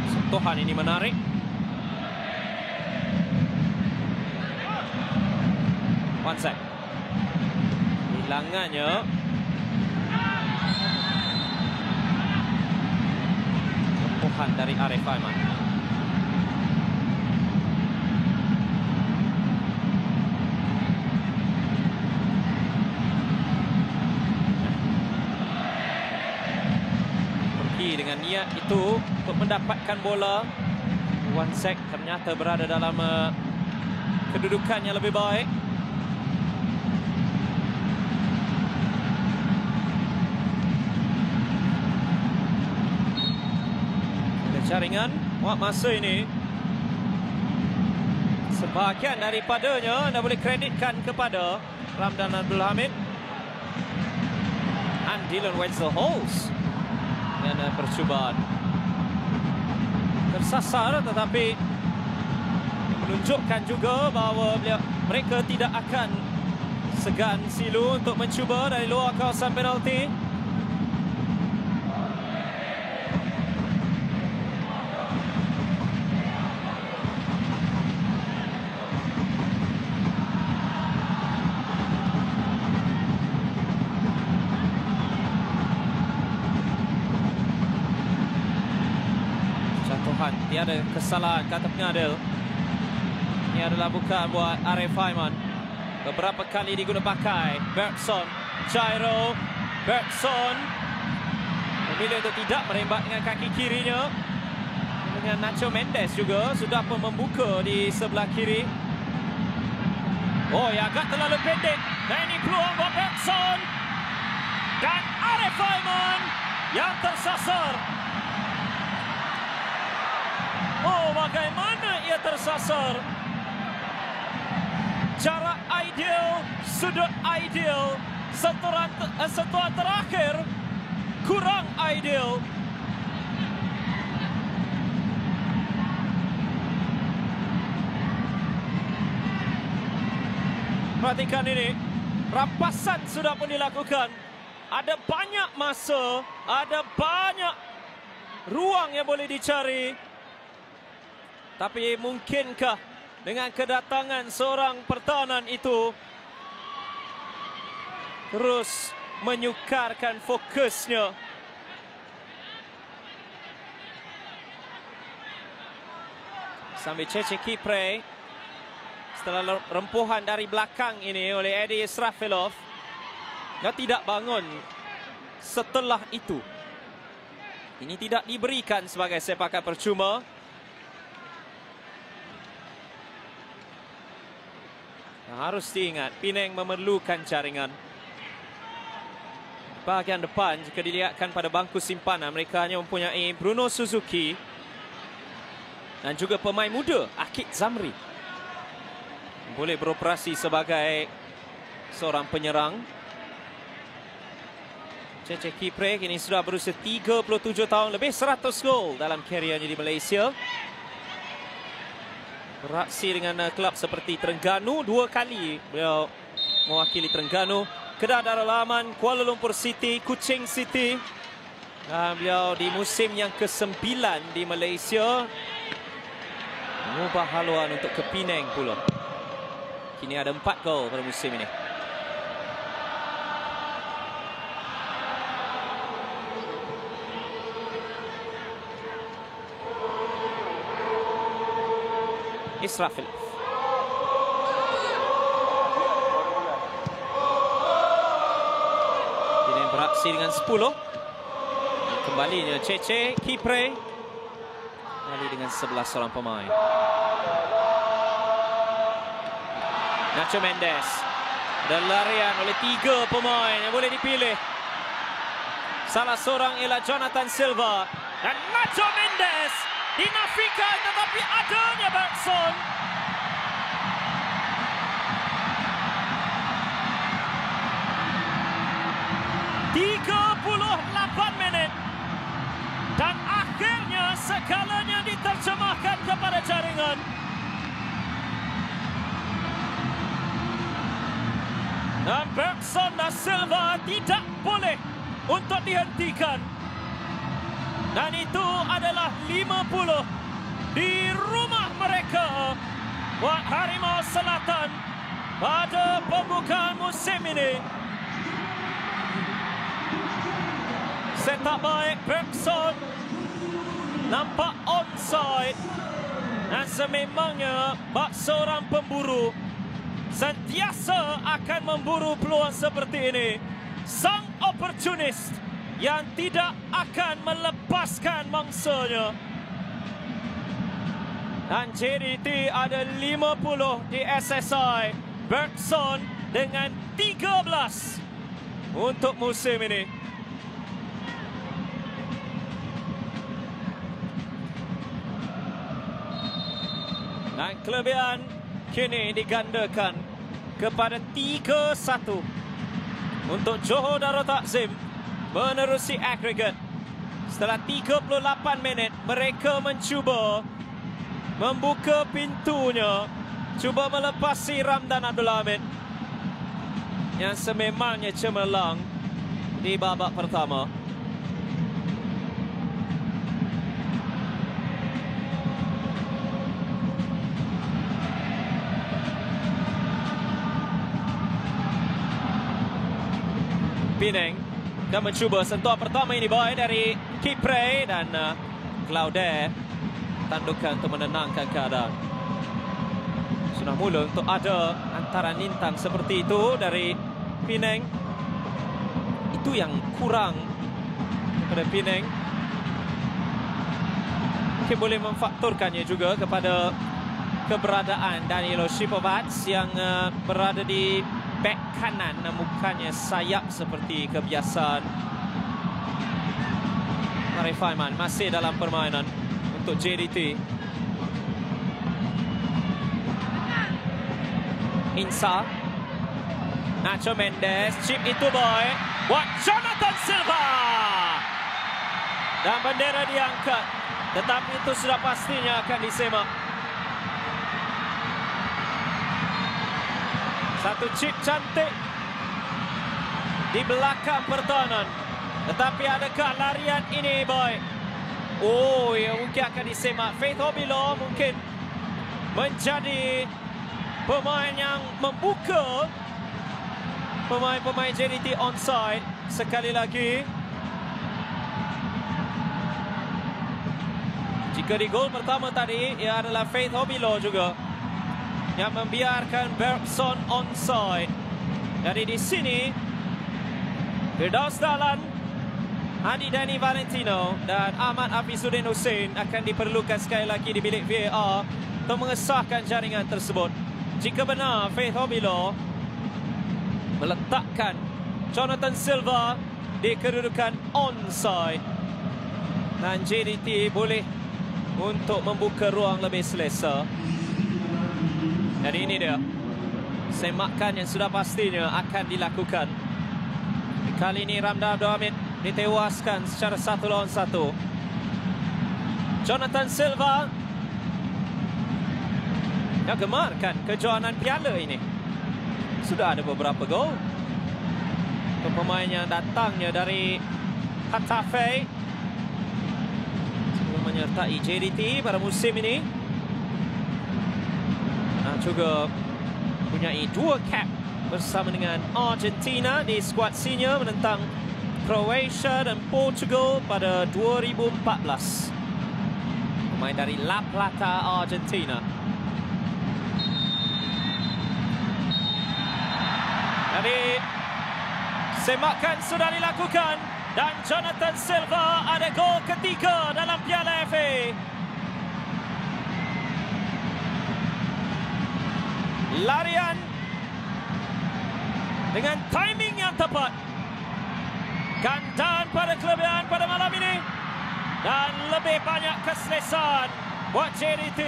Sentuhan ini menarik. Wansek. Hilangannya. Tempuhan dari Arif Aiman. Pergi dengan niat itu untuk mendapatkan bola. Wansek ternyata berada dalam kedudukan yang lebih baik. Jaringan masa ini sebahagian daripadanya anda boleh kreditkan kepada Ramdan Abdul Hamid and Dylan Wenzel-Hals dengan percubaan tersasar, tetapi menunjukkan juga bahawa mereka tidak akan segan silu untuk mencuba dari luar kawasan penalti. Tiada kesalahan kata pengadil. Ini adalah bukan buat Arif Aiman. Beberapa kali diguna pakai. Bergson, Jairo, Bergson memilih untuk tidak merembat dengan kaki kirinya. Dengan Nacho Mendes juga sudah pun membuka di sebelah kiri. Oh, ya, agak terlalu pendek. Dan ini peluang buat Bergson. Dan Arif Aiman yang tersasar. Oh, bagaimana ia tersasar. Jarak ideal, sudut ideal. Sentuhan terakhir kurang ideal. Perhatikan ini. Rampasan sudah pun dilakukan. Ada banyak masa, ada banyak ruang yang boleh dicari. Tapi mungkinkah dengan kedatangan seorang pertahanan itu terus menyukarkan fokusnya? Sambil Cece Kipre setelah rempuhan dari belakang ini oleh Edi Israfilov, dia tidak bangun setelah itu. Ini tidak diberikan sebagai sepakan percuma. Harus diingat, Penang memerlukan jaringan. bahagian depan. Jika dilihatkan pada bangku simpanan, mereka hanya mempunyai Bruno Suzuki dan juga pemain muda Akid Zamri. Boleh beroperasi sebagai seorang penyerang. Cece Kipre kini sudah berusia 37 tahun, lebih 100 gol dalam kariernya di Malaysia. Beraksi dengan kelab seperti Terengganu 2 kali beliau mewakili Terengganu, Kedah Darul-Aman, Kuala Lumpur City, Kuching City. Dan beliau di musim yang ke-9 di Malaysia mengubah haluan untuk ke Penang pula. Kini ada 4 gol pada musim ini. Israfil. Ini beraksi dengan 10. Kembalinya Cece Kipre. Kembali dengan 11 orang pemain. Nacho Mendes. Dan larian oleh 3 pemain yang boleh dipilih. Salah seorang ialah Jonathan Silva. Dan Nacho Mendes dinafikan, tetapi adanya Bergson. Menit dan akhirnya segalanya diterjemahkan kepada jaringan. Dan Bergson dan Silva tidak boleh untuk dihentikan. Dan itu adalah 50 di rumah mereka, Wak Harimau Selatan, pada pembukaan musim ini. Setak baik Bergson, nampak onside. Dan sememangnya bak seorang pemburu sentiasa akan memburu peluang seperti ini. Sang oportunis yang tidak akan melepaskan mangsanya. Dan JDT ada 50 di SSI. Bergson dengan 13 untuk musim ini. Dan kelebihan kini digandakan kepada 3-1 untuk Johor Darul Takzim menerusi agregat. Setelah 38 minit, mereka mencuba membuka pintunya, cuba melepasi Ramdan Abdul Hamid yang sememangnya cemerlang di babak pertama. Penang akan mencuba sentuhan pertama ini boy dari Kipre dan Claude tandukan untuk menenangkan keadaan. Sudah mula untuk ada antara nintang seperti itu dari Penang. Itu yang kurang pada Penang. Mungkin boleh memfaktorkannya juga kepada keberadaan Danilo Shipovats yang berada di back kanan, bukannya sayap seperti kebiasaan. Arif Aiman masih dalam permainan untuk JDT. Insa, Nacho Mendes, chip itu boy buat Jonathan Silva. Dan bendera diangkat, tetapi itu sudah pastinya akan disemak. Satu chip cantik di belakang pertahanan. Tetapi adakah larian ini boy? Oh, ya mungkin akan disemak. Faith Hobilo mungkin menjadi pemain yang membuka pemain-pemain JDT onside sekali lagi. Jika di gol pertama tadi, ia adalah Faith Hobilo juga yang membiarkan Bergson onside. Dari di sini, Firdaus Dahlan, Adi Dani Valentino dan Ahmad Hafizuddin Hussein akan diperlukan sekali lagi di bilik VAR untuk mengesahkan jaringan tersebut. Jika benar Faith Hobilo meletakkan Jonathan Silva di kedudukan onside. Dan JDT boleh untuk membuka ruang lebih selesa. Dan ini dia semakan yang sudah pastinya akan dilakukan. Kali ini Ramdan Abdul Hamid ditewaskan secara 1 lawan 1. Jonathan Silva yang gemarkan kejohanan piala ini. Sudah ada beberapa gol. Pemain yang datangnya dari Hatafe sebelum menyertai JDT pada musim ini. Dan juga mempunyai 2 cap bersama dengan Argentina di skuad senior menentang Croatia dan Portugal pada 2014. Pemain dari La Plata, Argentina. Jadi semakan sudah dilakukan dan Jonathan Silva ada gol ketiga dalam Piala FA. Larian dengan timing yang tepat. Gandaan pada kelebihan pada malam ini. Dan lebih banyak keselesaan buat JDT.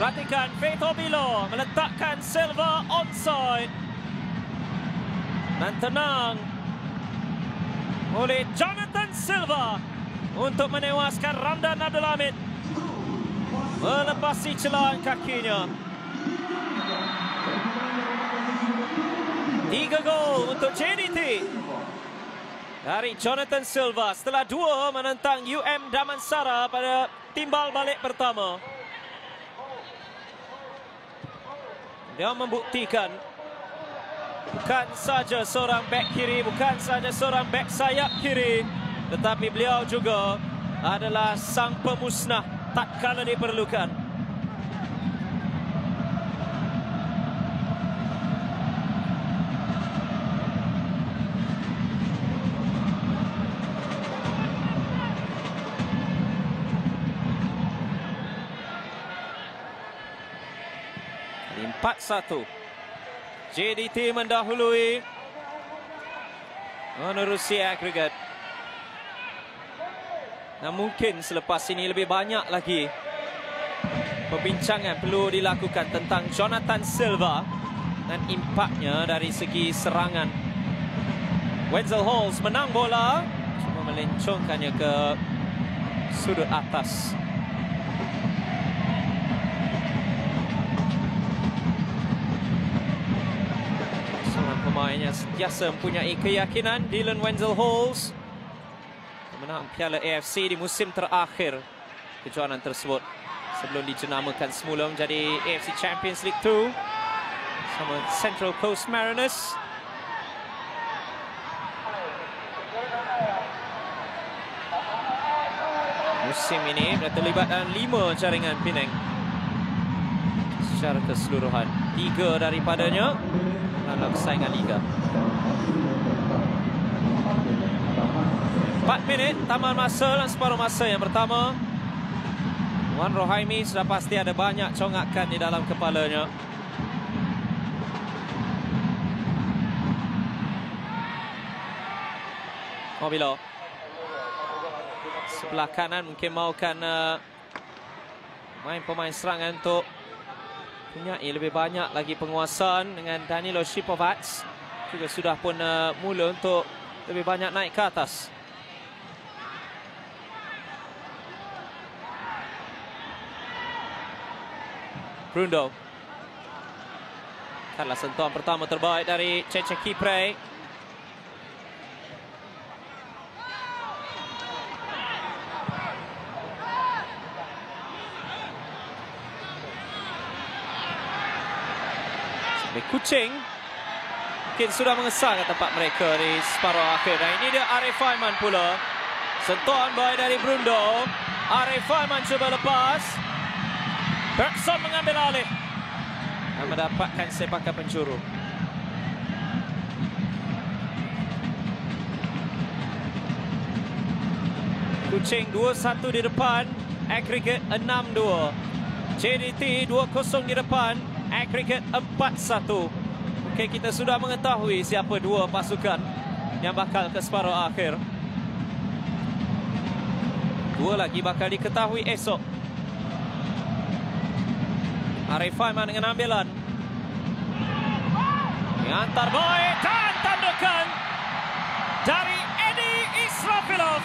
Perhatikan, Feito Bilo meletakkan Silva onside. Dan tenang oleh Jonathan Silva untuk menewaskan Ramdan Abdul Hamid. Melepasi celaan kakinya. 3 gol untuk JDT dari Jonathan Silva setelah 2 menentang UM Damansara pada timbal balik pertama. Dia membuktikan bukan saja seorang bek kiri, bukan saja seorang bek sayap kiri, tetapi beliau juga adalah sang pemusnah tak kala diperlukan. Kali 4-1. JDT mendahului menerusi agregat. Dan mungkin selepas ini lebih banyak lagi perbincangan perlu dilakukan tentang Jonathan Silva dan impaknya dari segi serangan. Wenzel Halls menang bola, cuma melencongkannya ke sudut atas. Pemain yang sentiasa mempunyai keyakinan, Dylan Wenzel Halls menang Piala AFC di musim terakhir kejohanan tersebut sebelum dijenamakan semula menjadi AFC Champions League 2 sama Central Coast Mariners. Musim ini dia terlibat dalam 5 jaringan Penang secara keseluruhan. 3 daripadanya dalam saingan Liga. 4 minit taman masa dan separuh masa yang pertama. Wan Rohaimi sudah pasti ada banyak congakan di dalam kepalanya. Mobilo sebelah kanan mungkin mahukan main pemain serangan untuk punya lebih banyak lagi penguasaan dengan Danilo Šipovac. Juga sudah pun mula untuk lebih banyak naik ke atas. Brundo. Karena sentuhan pertama terbaik dari Cece Kipre. Kucing mungkin sudah mengesahkan tempat mereka di separuh akhir. Dan ini dia Arif Aiman pula. Sentuhan baik dari Brundo. Arif Aiman cuba lepas. Bergson mengambil alih dan mendapatkan sepakan penjuru. Kucing 2-1 di depan, agregat 6-2. JDT 2-0 di depan, agregat 4-1. Mungkin kita sudah mengetahui siapa dua pasukan yang bakal ke separuh akhir. 2 lagi bakal diketahui esok. Arif Aiman dengan ambilan. Hantar baik dan tandukan dari Edi Israfilov.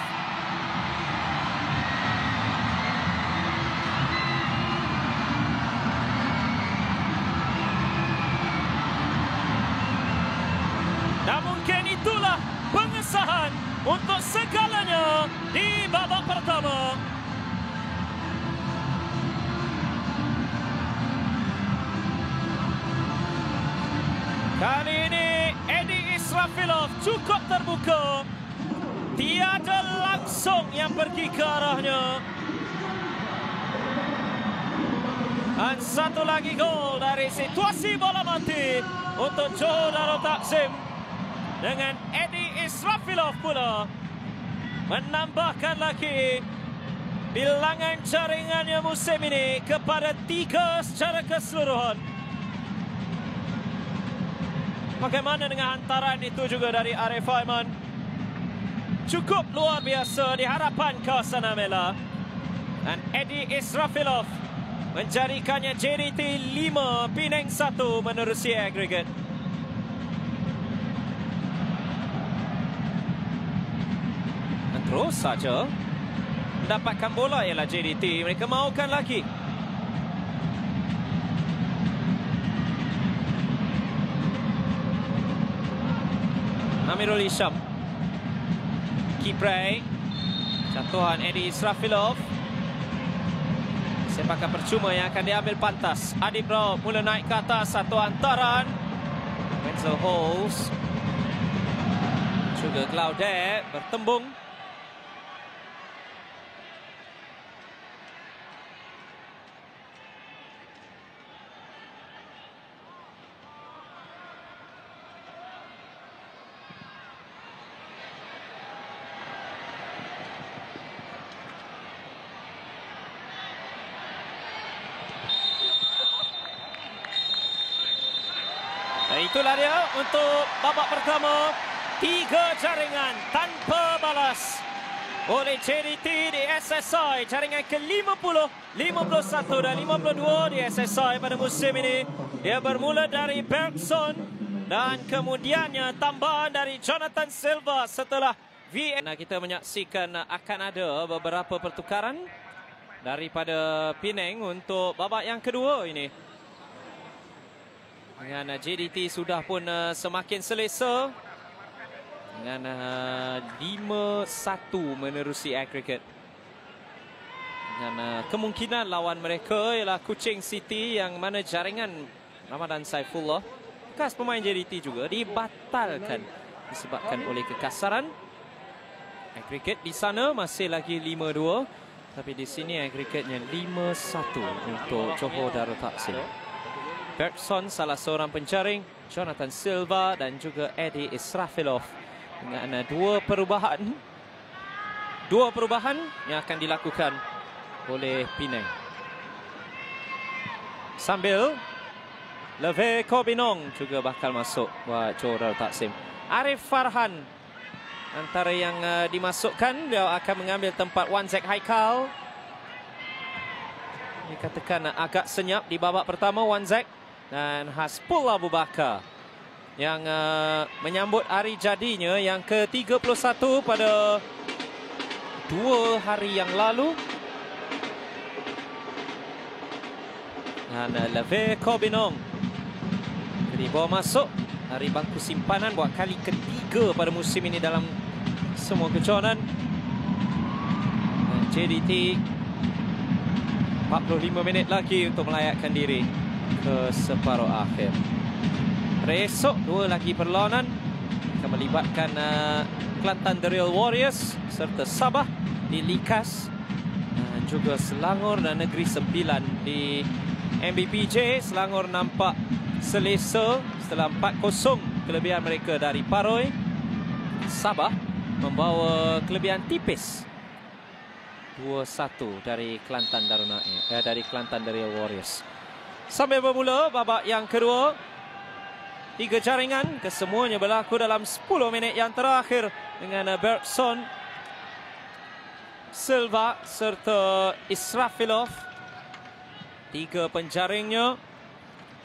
Dan mungkin itulah pengesahan untuk segalanya di babak pertama. Kali ini Edi Israfilov cukup terbuka. Tiada langsung yang pergi ke arahnya. Dan satu lagi gol dari situasi bola mati untuk Johor Darul Takzim. Dengan Edi Israfilov pula menambahkan lagi bilangan jaringannya musim ini kepada 3 secara keseluruhan. Bagaimana dengan hantaran itu juga dari Arif Aiman? Cukup luar biasa di hadapan kawasan Amela. Dan Edi Israfilov menjadikannya JDT 5, Penang 1 menerusi agregat. Dan terus saja mendapatkan bola ialah JDT. Mereka mahukan lagi. Amirul Isham. Kipray. Jatuhan Edi Israfilov. Sepakan percuma yang akan diambil pantas. Adib Rao mula naik ke atas. Satu hantaran. Wenzel Holmes. Juga Claudet bertembung. Dan itulah dia untuk babak pertama. 3 jaringan tanpa balas oleh JDT di SSI. Jaringan ke-50, 51 dan 52 di SSI pada musim ini. Dia bermula dari Bergson dan kemudiannya tambahan dari Jonathan Silva setelah VN. Kita menyaksikan akan ada beberapa pertukaran daripada Penang untuk babak yang kedua ini. Dengan JDT sudah pun semakin selesa dengan 5-1 menerusi agregat. Dengan kemungkinan lawan mereka ialah Kuching City yang mana jaringan Ramadan Saifullah, bekas pemain JDT juga, dibatalkan disebabkan oleh kekasaran. Agregat di sana masih lagi 5-2, tapi di sini agregatnya 5-1 untuk Johor Darul Takzim. Bergson salah seorang penjaring, Jonathan Silva dan juga Edi Israfilov dengan 2 perubahan yang akan dilakukan oleh Penang. Sambil Leve Kobinong juga bakal masuk buat Johor Darul Takzim. Arif Farhan antara yang dimasukkan, dia akan mengambil tempat Wan Zek Haikal. Dikatakan agak senyap di babak pertama Wan Zek. Dan Haspul Abu Bakar yang menyambut hari jadinya yang ke-31 pada 2 hari yang lalu. Dan Leve Kobinong dibawa masuk dari bangku simpanan buat kali ketiga pada musim ini dalam semua kejohanan. Dan JDT 45 minit lagi untuk melayakkan diri ke separuh akhir. Esok 2 lagi perlawanan akan melibatkan Kelantan The Real Warriors serta Sabah di Likas, dan juga Selangor dan Negeri Sembilan di MBPJ. Selangor nampak selesa setelah 4-0 kelebihan mereka dari Paroi. Sabah membawa kelebihan tipis 2-1 dari Kelantan dari Kelantan The Real Warriors. Sambil bermula babak yang kedua, 3 jaringan. Kesemuanya berlaku dalam 10 minit yang terakhir dengan Bergson, Silva serta Israfilov. 3 penjaringnya.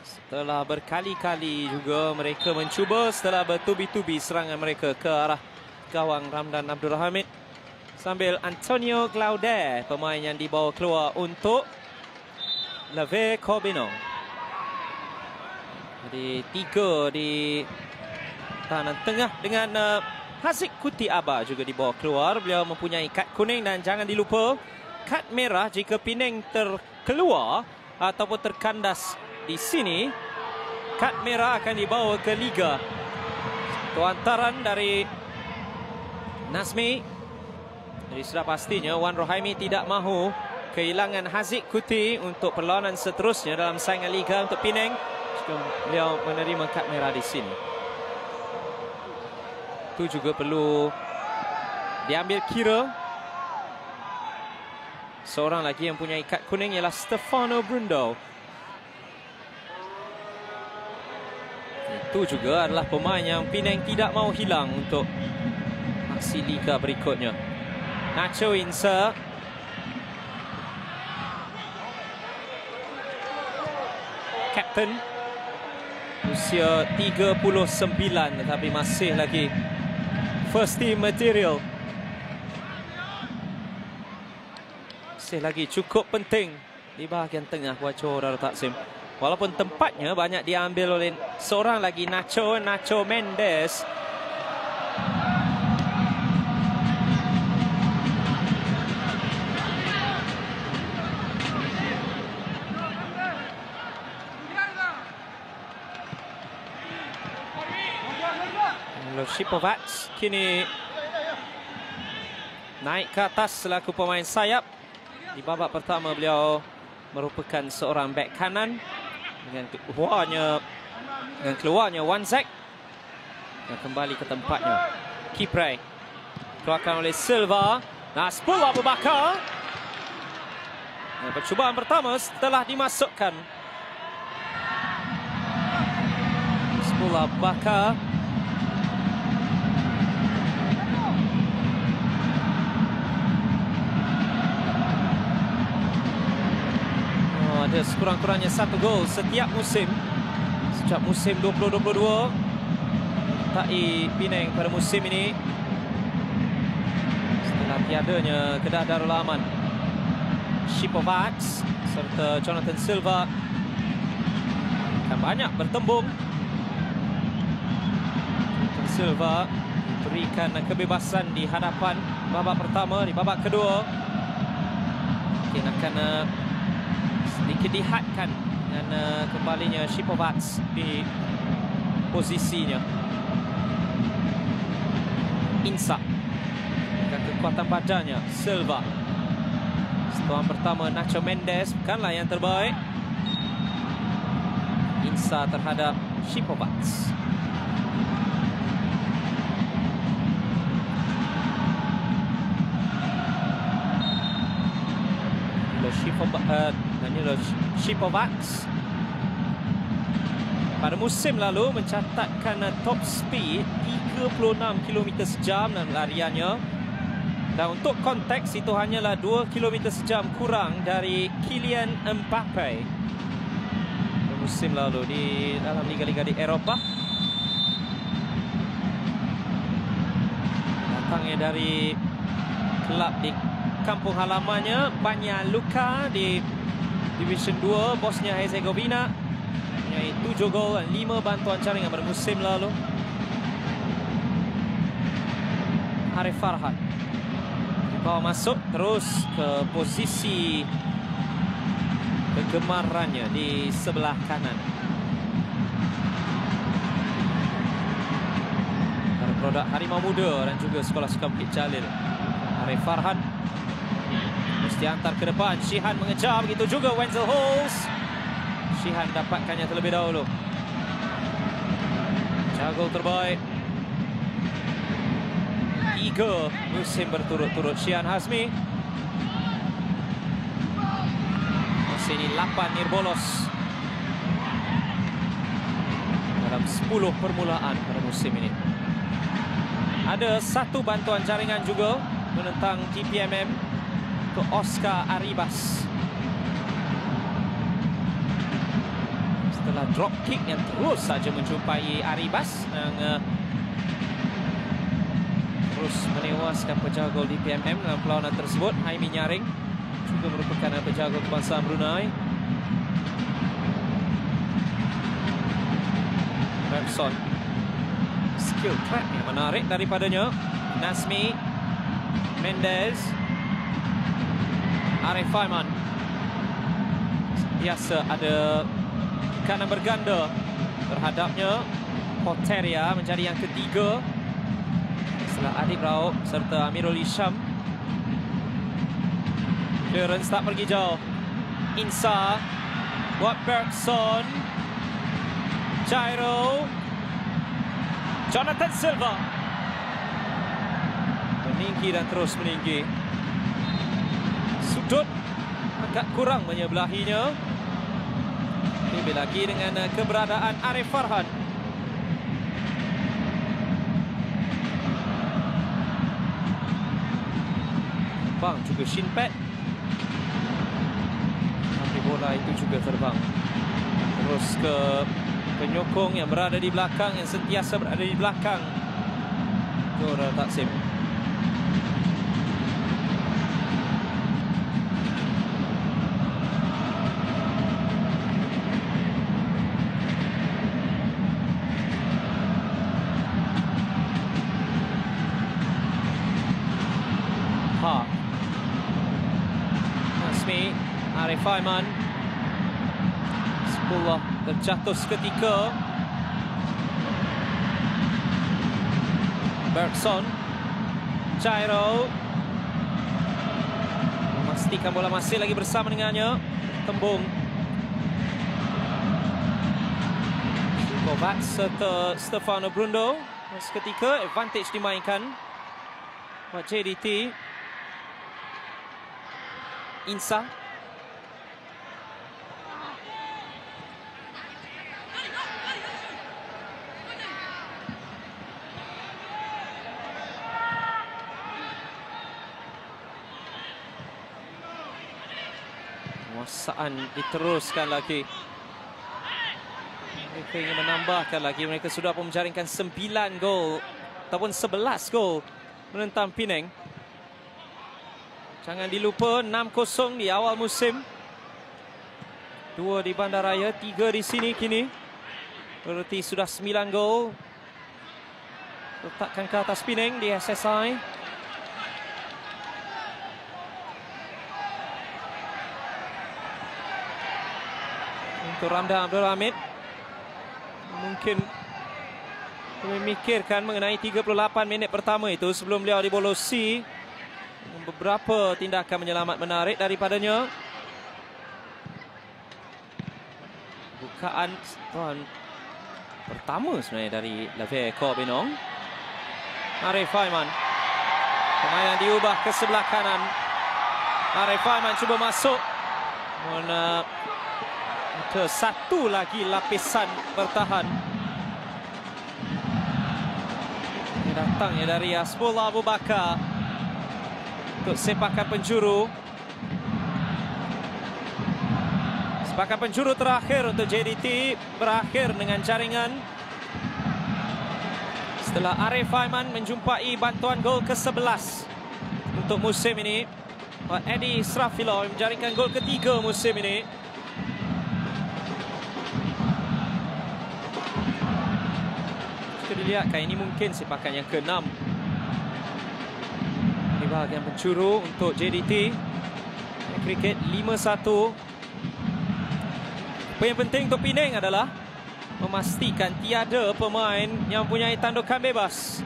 Setelah berkali-kali juga mereka mencuba, setelah bertubi-tubi serangan mereka ke arah gawang Ramdan Abdul Hamid. Sambil Antonio Glaude, pemain yang dibawa keluar untuk Leve Corbino. Jadi 3 di tahanan tengah dengan Haziq Kutiaba juga dibawa keluar. Beliau mempunyai kad kuning dan jangan dilupa kad merah jika Penang terkeluar ataupun terkandas di sini. Kad merah akan dibawa ke Liga. Itu hantaran dari Nazmi. Jadi sudah pastinya Wan Rohaimi tidak mahu kehilangan Haziq Kuti untuk perlawanan seterusnya dalam saingan Liga untuk Penang. Beliau menerima kad merah di sini. Itu juga perlu diambil kira. Seorang lagi yang punya kad kuning ialah Stefano Brundo. Itu juga adalah pemain yang Penang tidak mahu hilang untuk aksi Liga berikutnya. Nacho Insa. Kapten. Usia 39 tetapi masih lagi first team material. Masih lagi cukup penting di bahagian tengah buat Johor Darul Takzim. Walaupun tempatnya banyak diambil oleh seorang lagi, Nacho Mendes. Shipovac kini naik ke atas selaku pemain sayap. Di babak pertama beliau merupakan seorang bek kanan. Dengan keluarnya Wanzek yang kembali ke tempatnya. Kipre keluarkan oleh Silva. Naspul Abu Bakar. Percubaan pertama setelah dimasukkan. Naspul Abu Bakar. Ada sekurang-kurangnya 1 gol setiap musim. Sejak musim 2022 tai Penang pada musim ini. Setelah tiadanya Kedah Darul Aman, Shipovac serta Jonathan Silva akan banyak bertembung. Jonathan Silva berikan kebebasan di hadapan babak pertama. Di babak kedua mungkin akan sedikit dihadkan dengan kembalinya Shipovac di posisinya. Insa dengan kekuatan badannya. Silva. Setuan pertama Nacho Mendes bukanlah yang terbaik. Insa terhadap Shipovac. Shipovac pada musim lalu mencatatkan top speed 36 km sejam dalam lariannya. Dan untuk konteks itu hanyalah 2 km sejam kurang dari Kylian Mbappe pada musim lalu di dalam liga-liga di Eropah. Datangnya dari kelab di kampung halamannya, Banja Luka di Division 2 Bosnia Herzegovina. Mempunyai 7 gol dan 5 bantuan jaringan pada musim lalu. Arif Farhan bawa masuk terus ke posisi kegemarannya di sebelah kanan. Produk Harimau Muda dan juga Sekolah Sukan Bukit Jalil. Arif Farhan mesti hantar ke depan. Shihan mengejar, begitu juga Wenzel Halls. Shihan dapatkannya terlebih dahulu. Jago terbaik 3 musim berturut-turut Shihan Hazmi. Masih ini 8 nirbolos dalam 10 permulaan pada musim ini. Ada satu bantuan jaringan juga menentang TPMM untuk Oscar Arribas. Setelah drop kick yang terus saja menjumpai Arribas yang terus menewaskan penjaga gol TPMM dalam perlawanan tersebut. Haimi Nyaring juga merupakan penjaga kebangsaan Brunei. Bergson, skill track yang menarik daripadanya. Nazmi, Mendes, Arif Aiman. Biasa ada kanan berganda terhadapnya. Poteria menjadi yang ketiga setelah Adib Raub serta Amirul Isham. Clearance tak pergi jauh. Insa buat Bergson. Jairo, Jonathan Silva meninggi dan terus meninggi. Sudut agak kurang menyebelahinya. Lebih lagi dengan keberadaan Arif Farhan. Terbang juga Shin Pet. Tapi bola itu juga terbang terus ke penyokong yang berada di belakang, yang sentiasa berada di belakang. Darul Taksim. Nazmi, Arif Aiman. Sekolah terjatuh seketika. Bergson, Jairo memastikan bola masih lagi bersama dengannya. Tembung Kovac serta Stefano Brundo. Seketika advantage dimainkan buat JDT. Insa, penguasaan diteruskan lagi. Mereka ingin menambahkan lagi. Mereka sudah pun menjaringkan 9 gol ataupun 11 gol menentang Penang. Jangan dilupa 6-0 di awal musim. 2 di Bandaraya, 3 di sini kini. Berarti sudah 9 gol. Letakkan ke atas Penang di SSI. Untuk Ramdan Abdul Hamid. Mungkin memikirkan mengenai 38 minit pertama itu sebelum beliau dibolosi. Beberapa tindakan menyelamat menarik daripadanya. Bukaan pertama sebenarnya dari Lavie Korbinong. Arif Aiman. Permainan diubah ke sebelah kanan. Arif Aiman cuba masuk. Ada satu lagi lapisan bertahan. Ini datangnya dari Hasbullah Abu Bakar. Untuk sepakan penjuru. Sepakan penjuru terakhir untuk JDT berakhir dengan jaringan. Setelah Arif Aiman menjumpai bantuan gol ke-11 untuk musim ini. Eddie Srafilo menjaringkan gol ketiga musim ini. Jika dilihatkan ini mungkin sepakan yang ke-6 di bahagian penjuru untuk JDT. Kriket 5-1. Apa yang penting untuk Penang adalah memastikan tiada pemain yang mempunyai tandukan bebas.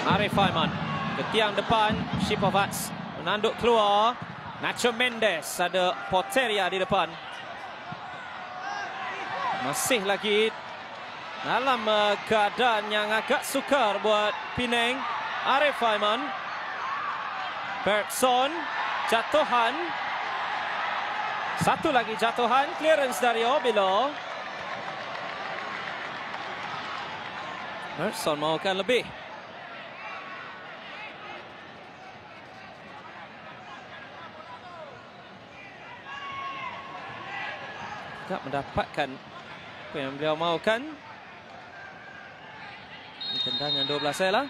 Arif Aiman ke tiang depan. Shipovac menanduk keluar. Nacho Mendes, ada Poteria di depan. Masih lagi dalam keadaan yang agak sukar buat Penang. Arif Aiman. Bergson jatuhan. Satu lagi jatuhan. Clearance dari Obilo. Merson mahukan lebih. Tak mendapatkan apa yang beliau mahukan. Tendangan 12 saya lah.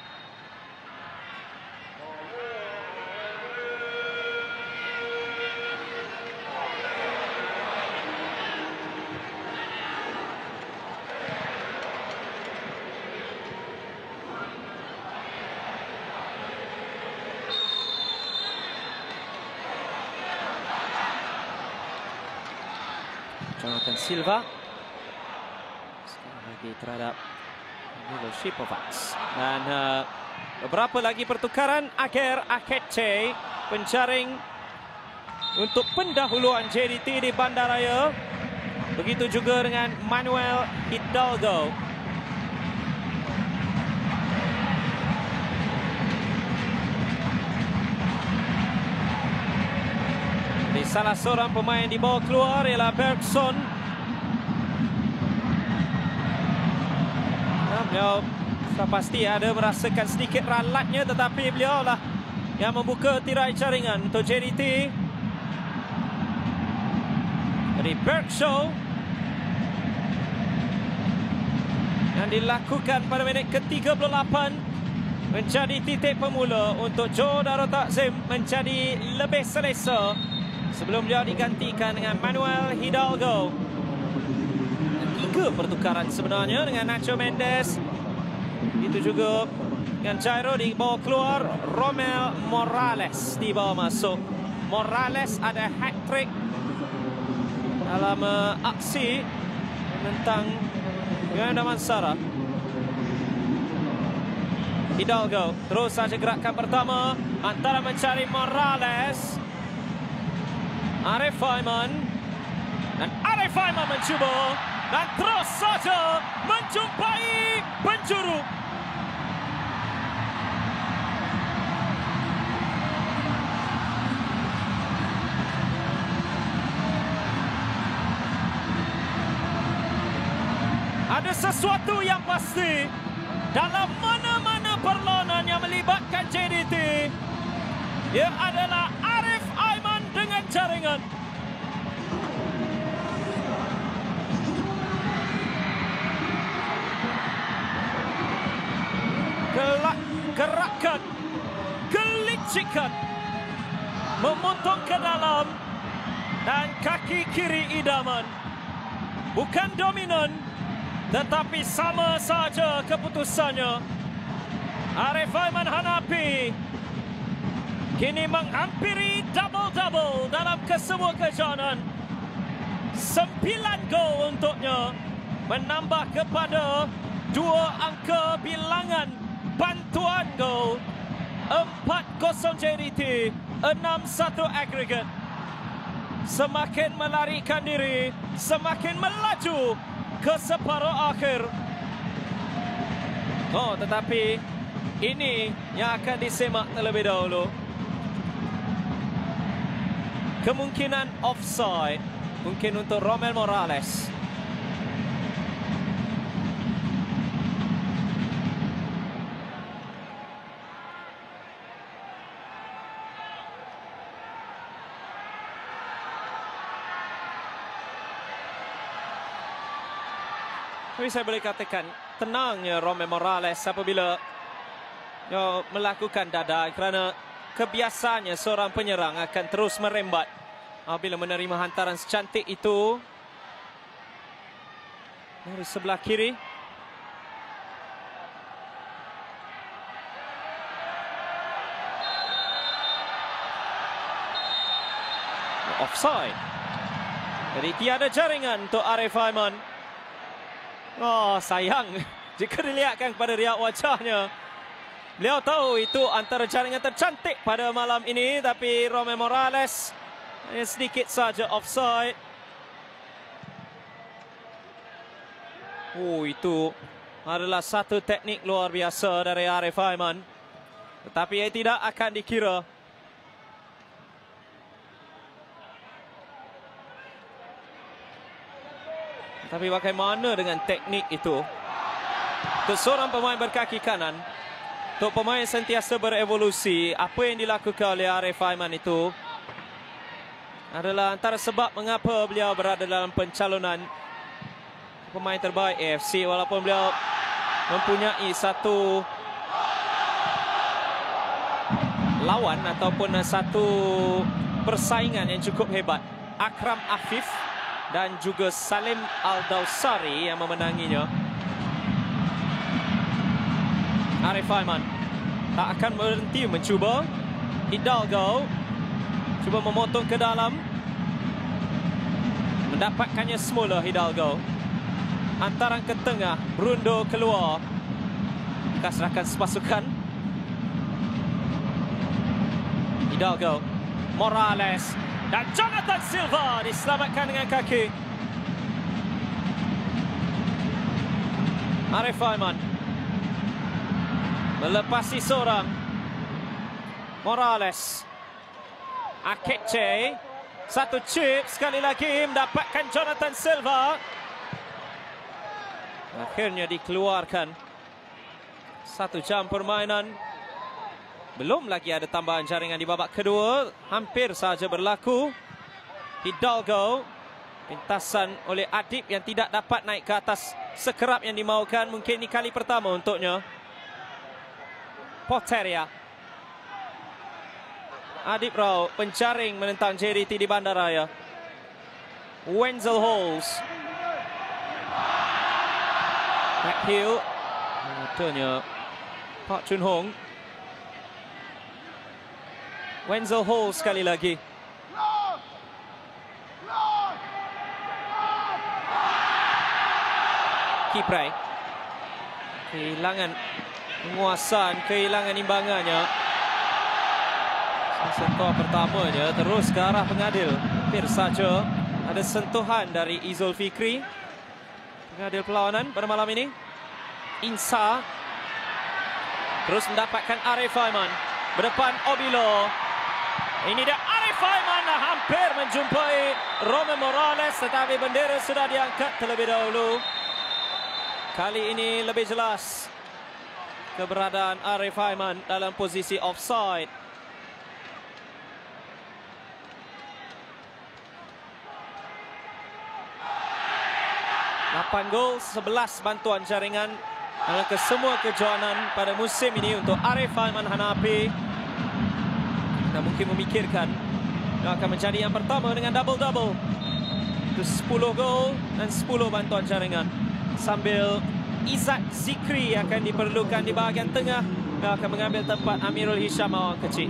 Jonathan Silva sekali lagi terhadap Milo Shipovac. Dan beberapa lagi pertukaran. Akhir Akeche penjaring untuk pendahuluan JDT di Bandaraya. Begitu juga dengan Manuel Hidalgo. Salah seorang pemain dibawa keluar ialah Bergson. Beliau sudah pasti ada merasakan sedikit ralatnya, tetapi beliau lah yang membuka tirai jaringan untuk JDT. Dari Bergson yang dilakukan pada minit ke-38 menjadi titik pemula untuk Joe Darul Takzim menjadi lebih selesa sebelum beliau digantikan dengan Manuel Hidalgo. 3 pertukaran sebenarnya dengan Nacho Mendes. Itu juga dengan Jairo dibawa keluar. Romel Morales dibawa masuk. Morales ada hat-trick dalam aksi menentang Ganda Mansara. Hidalgo terus saja gerakan pertama antara mencari Morales. Arif Aiman. Dan Arif Aiman mencuba. Dan terus saja menjumpai penjuru. Ada sesuatu yang pasti dalam mana-mana perlawanan yang melibatkan JDT. Ia adalah Arif Aiman dengan jaringan. Gerakan, kelicikan, memotong ke dalam dan kaki kiri idaman. Bukan dominan, tetapi sama saja keputusannya. Arif Aiman Hanapi kini menghampiri double-double dalam kesemua kejohanan. 9 gol untuknya, menambah kepada 2 angka bilangan bantuan gol. 4-0 JDT, 6-1 agregat. Semakin melarikan diri, semakin melaju ke separuh akhir. Tetapi ini yang akan disemak terlebih dahulu. Kemungkinan offside mungkin untuk Romel Morales. Tapi saya boleh katakan tenangnya Romel Morales apabila melakukan dada, kerana kebiasaannya seorang penyerang akan terus merembat apabila menerima hantaran secantik itu dari sebelah kiri. Offside. Jadi tiada jaringan untuk Arif Aiman. Sayang jika dilihatkan kepada riak wajahnya. Beliau tahu itu antara jaringan tercantik pada malam ini, tapi Romel Morales hanya sedikit saja offside. Itu adalah satu teknik luar biasa dari Arif Aiman. Tetapi ia tidak akan dikira. Tapi bagaimana dengan teknik itu? Untuk seorang pemain berkaki kanan, untuk pemain sentiasa berevolusi, apa yang dilakukan oleh Arif Aiman itu adalah antara sebab mengapa beliau berada dalam pencalonan pemain terbaik AFC, walaupun beliau mempunyai satu lawan ataupun satu persaingan yang cukup hebat. Akram Afif dan juga Salim Al-Dawsari yang memenanginya. Arif Aiman tak akan berhenti mencuba. Hidalgo cuba memotong ke dalam. Mendapatkannya semula Hidalgo. Hantaran ke tengah, Brundo keluar. Serahkan sepasukan. Hidalgo, Morales dan Jonathan Silva diselamatkan dengan kaki. Arif Aiman melepasi seorang. Morales, Akeche, satu chip sekali lagi mendapatkan Jonathan Silva. Akhirnya dikeluarkan. 1 jam permainan. Belum lagi ada tambahan jaringan di babak kedua. Hampir saja berlaku. Hidalgo, pintasan oleh Adib yang tidak dapat naik ke atas sekerap yang dimaukan. Mungkin ini kali pertama untuknya. Poteria. Adib Rao penjaring menentang JDT di bandaraya. Wenzel Halls. Backhill. Adanya Pak Chun Hong. Wenzel Halls sekali lagi. Kiprai. Kehilangan penguasaan, kehilangan imbangannya. Sentuhan pertamanya terus ke arah pengadil. Hampir saja ada sentuhan dari Izul Fikri. Pengadil perlawanan pada malam ini. Insa. Terus mendapatkan Arif Aiman. Berdepan Obilo. Ini dia Arif Aiman hampir menjumpai Roman Morales, tetapi bendera sudah diangkat terlebih dahulu. Kali ini lebih jelas keberadaan Arif Aiman dalam posisi offside. Lapan gol, 11 bantuan jaringan dalam kesemua kejohanan pada musim ini untuk Arif Aiman Hanapi. Kita mungkin memikirkan dia akan menjadi yang pertama dengan double-double. 10 gol dan 10 bantuan jaringan. Sambil Izzat Zikri akan diperlukan di bahagian tengah. Dia akan mengambil tempat Amirul Hisham awang kecil.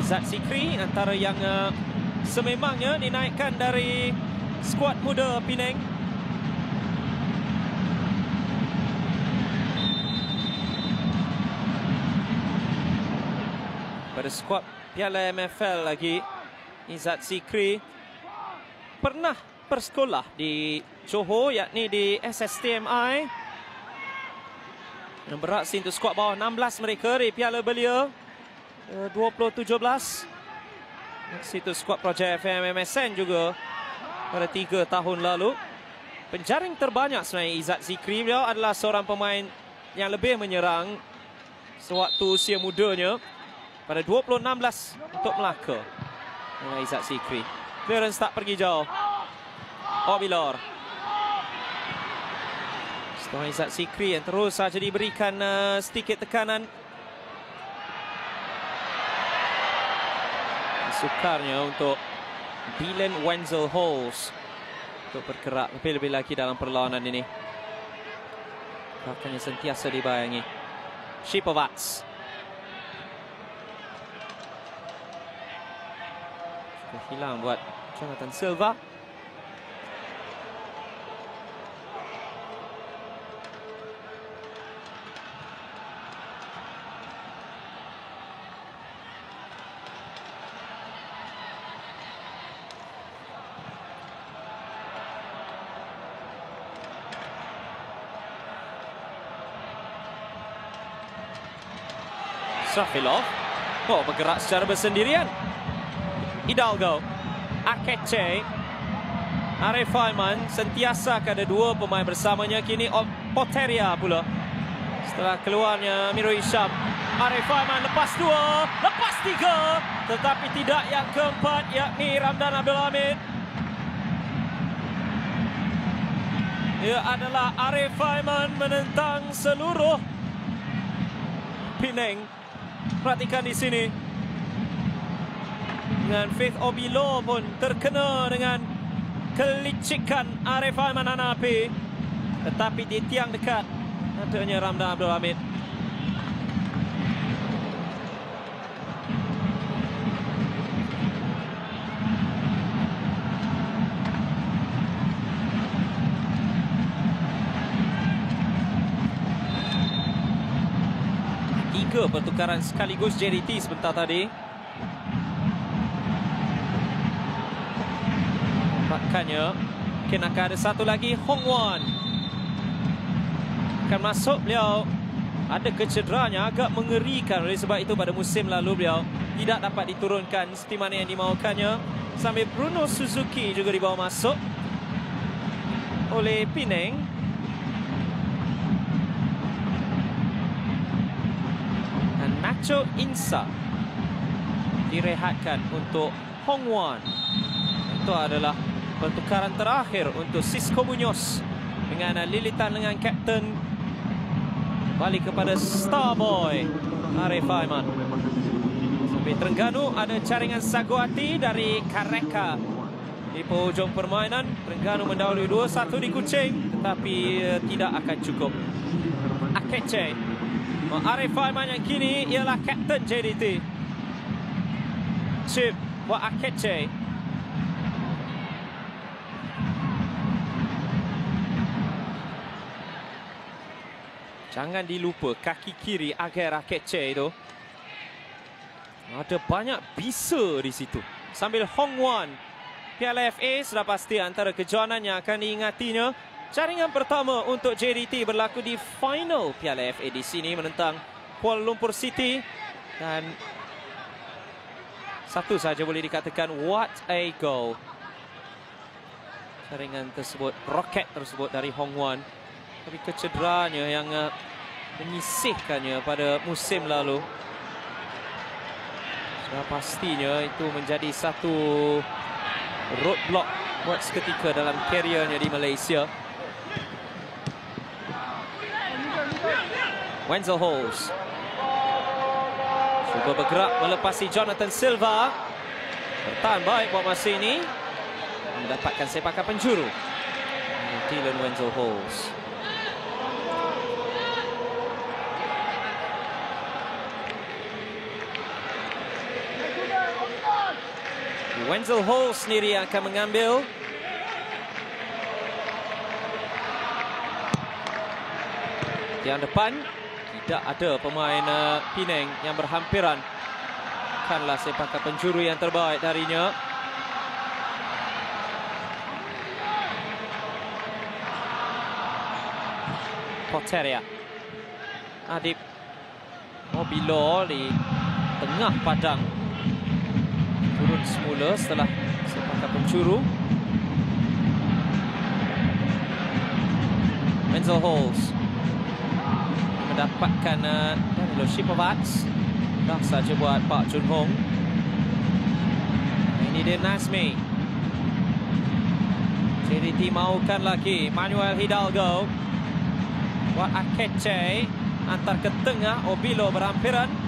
Izzat Zikri antara yang sememangnya dinaikkan dari skuad muda Penang. Pada skuad Piala MFL lagi, Izzat Zikri pernah bersekolah di Johor, yakni di SSTMI. Yang beraksi untuk skuad bawah 16 mereka di Piala Belia 2017. Situ skuad projek FM MSN juga pada 3 tahun lalu. Penjaring terbanyak sebenarnya Izzat Zikri. Beliau adalah seorang pemain yang lebih menyerang sewaktu usia mudanya. Pada 2016 untuk Melaka. Izzat Zikri. Clearance tak pergi jauh. Obilor. Setelah Izzat Zikri yang terus saja diberikan sedikit tekanan. Sukarnya untuk Dylan Wenzel Halls untuk bergerak lebih-lebih lagi dalam perlawanan ini. Bahkan sentiasa dibayangi Shipovats. Hilang buat Jonathan Silva. Safilov. Oh, bergerak secara bersendirian. Hidalgo, Akeche, Arif Aiman. Sentiasa ada dua pemain bersamanya. Kini Poteria pula. Setelah keluarnya Amirul Hisham, Arif Aiman lepas dua, lepas tiga, tetapi tidak yang keempat, yakni Ramdan Abdul Hamid. Ia adalah Arif Aiman menentang seluruh Penang. Perhatikan di sini. Dengan Faith Obilo pun terkena dengan kelicikan Arif Aiman Hanafi. Tetapi di tiang dekat adanya Ramdan Abdul Hamid. Tiga pertukaran sekaligus JDT sebentar tadi. Nampaknya mungkin akan ada satu lagi. Hong Wan akan masuk. Beliau ada kecederanya agak mengerikan. Oleh sebab itu pada musim lalu beliau tidak dapat diturunkan seperti mana yang dimaukannya. Sambil Bruno Suzuki juga dibawa masuk oleh Penang. Dan Nacho Insa direhatkan untuk Hong Wan. Itu adalah pertukaran terakhir untuk Cisco Munoz dengan lilitan dengan kapten. Balik kepada Starboy Arif Aiman. Sampai Terengganu ada caringan Saguati dari Kareka di penghujung permainan. Terengganu mendahului 2-1 di Kuching, tetapi tidak akan cukup. Akeche, Arif Aiman yang kini ialah kapten JDT. Chip buat Akeche. Jangan dilupa kaki kiri Ager Akeche itu. Ada banyak bisa di situ. Sambil Hong Wan. Piala FA sudah pasti antara kejohanan yang akan diingatinya. Jaringan pertama untuk JDT berlaku di final Piala FA di sini menentang Kuala Lumpur City. Dan satu saja boleh dikatakan, what a goal. Jaringan tersebut, roket tersebut dari Hong Wan. Tapi kecederanya yang menyisihkannya pada musim lalu. Sudah pastinya itu menjadi satu roadblock buat seketika dalam kariernya di Malaysia. Wenzel Halls cuba bergerak melepasi Jonathan Silva. Bertahan baik buat masa ini. Mendapatkan sepakan penjuru. Dylan Wenzel Halls. Wenzel Hall sendiri yang akan mengambil. Yang depan tidak ada pemain Penang yang berhampiran. Bukanlah sepakan penjuru yang terbaik darinya. Poteria. Adib Mobilo di tengah padang. Turun semula setelah sepakan penjuru. Wenzel Halls mendapatkan Danilo Shipovac. Dah saja buat Pak Chun Hong. Ini dia Nazmi. JDT maukan lagi Manuel Hidalgo. Buat Akeche. Antar ke tengah. Obilo berhampiran.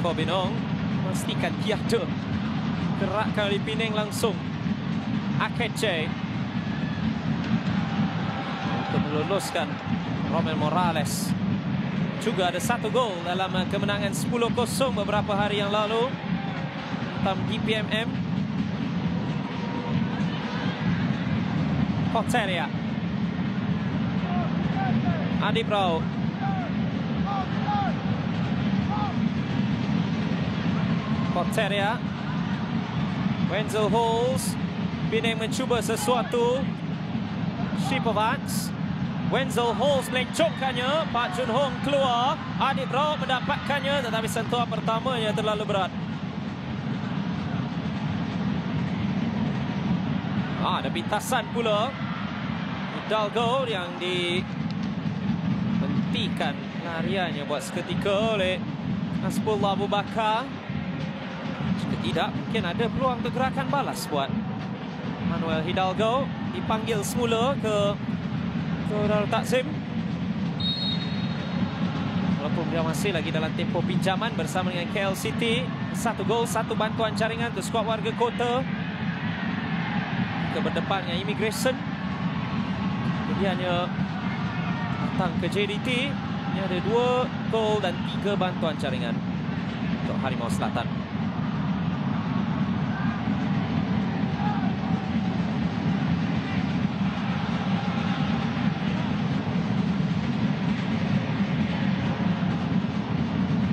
Kobinong memastikan tiada gerakkan oleh Penang langsung. Akeche untuk meluluskan Romel Morales. Juga ada satu gol dalam kemenangan 10-0 beberapa hari yang lalu tentang DPMM. Poteria. Adib Rao. Poteria. Wenzel Halls. Penang mencuba sesuatu. Shipovac. Wenzel Halls melencongkannya. Pak Jun Hong keluar. Adib Rao mendapatkannya, tetapi sentuhan pertamanya terlalu berat. Ada pintasan pula. Hidalgo yang dihentikan lariannya buat seketika oleh Hasbullah Abu Bakar. Jika tidak, mungkin ada peluang untuk gerakan balas buat Manuel Hidalgo. Dipanggil semula ke Darul Takzim. Walaupun dia masih lagi dalam tempoh pinjaman bersama dengan KL City. 1 gol, 1 bantuan jaringan untuk skuad warga kota. Ke berdepan dengan Immigration. Kemudiannya datang ke JDT. Ini ada 2 gol dan 3 bantuan jaringan untuk Harimau Selatan.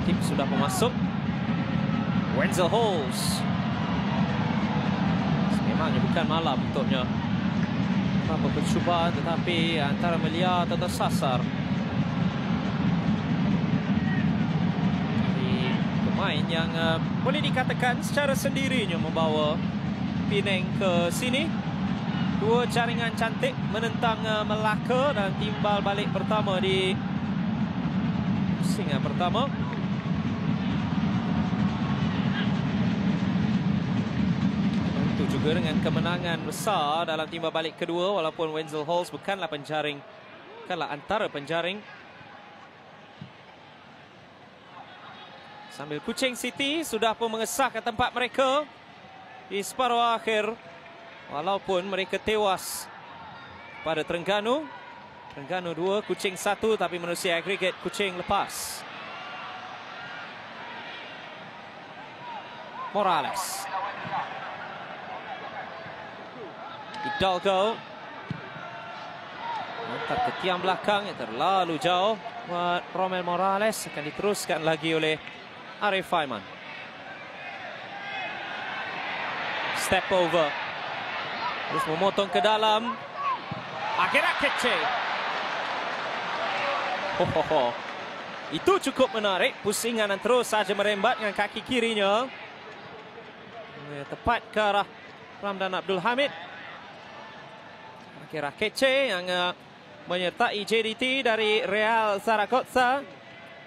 Tim sudah memasuk. Wenzel Halls. Memangnya bukan malam untuknya. Berapa percubaan tetapi antara meliar atau tersasar. Jadi pemain yang boleh dikatakan secara sendirinya membawa Penang ke sini. 2 jaringan cantik menentang Melaka dan timbal balik pertama di pusingan pertama. Juga dengan kemenangan besar dalam timbal balik kedua, walaupun Wenzel Halls bukanlah penjaring, bukanlah antara penjaring. Sambil Kuching City sudah pun mengesahkan tempat mereka di separuh akhir, walaupun mereka tewas pada Terengganu. Terengganu 2, Kuching 1, tapi menerusi agregat Kuching lepas. Morales. Hidalgo hantar ke tiang belakang yang terlalu jauh buat Romel Morales. Akan diteruskan lagi oleh Arif Aiman. Step over, terus memotong ke dalam. Akhirnya kece. Itu cukup menarik. Pusingan dan terus saja merembat dengan kaki kirinya. Tepat ke arah Ramdan Abdul Hamid. Kira Kece yang menyertai JDT dari Real Zaragoza,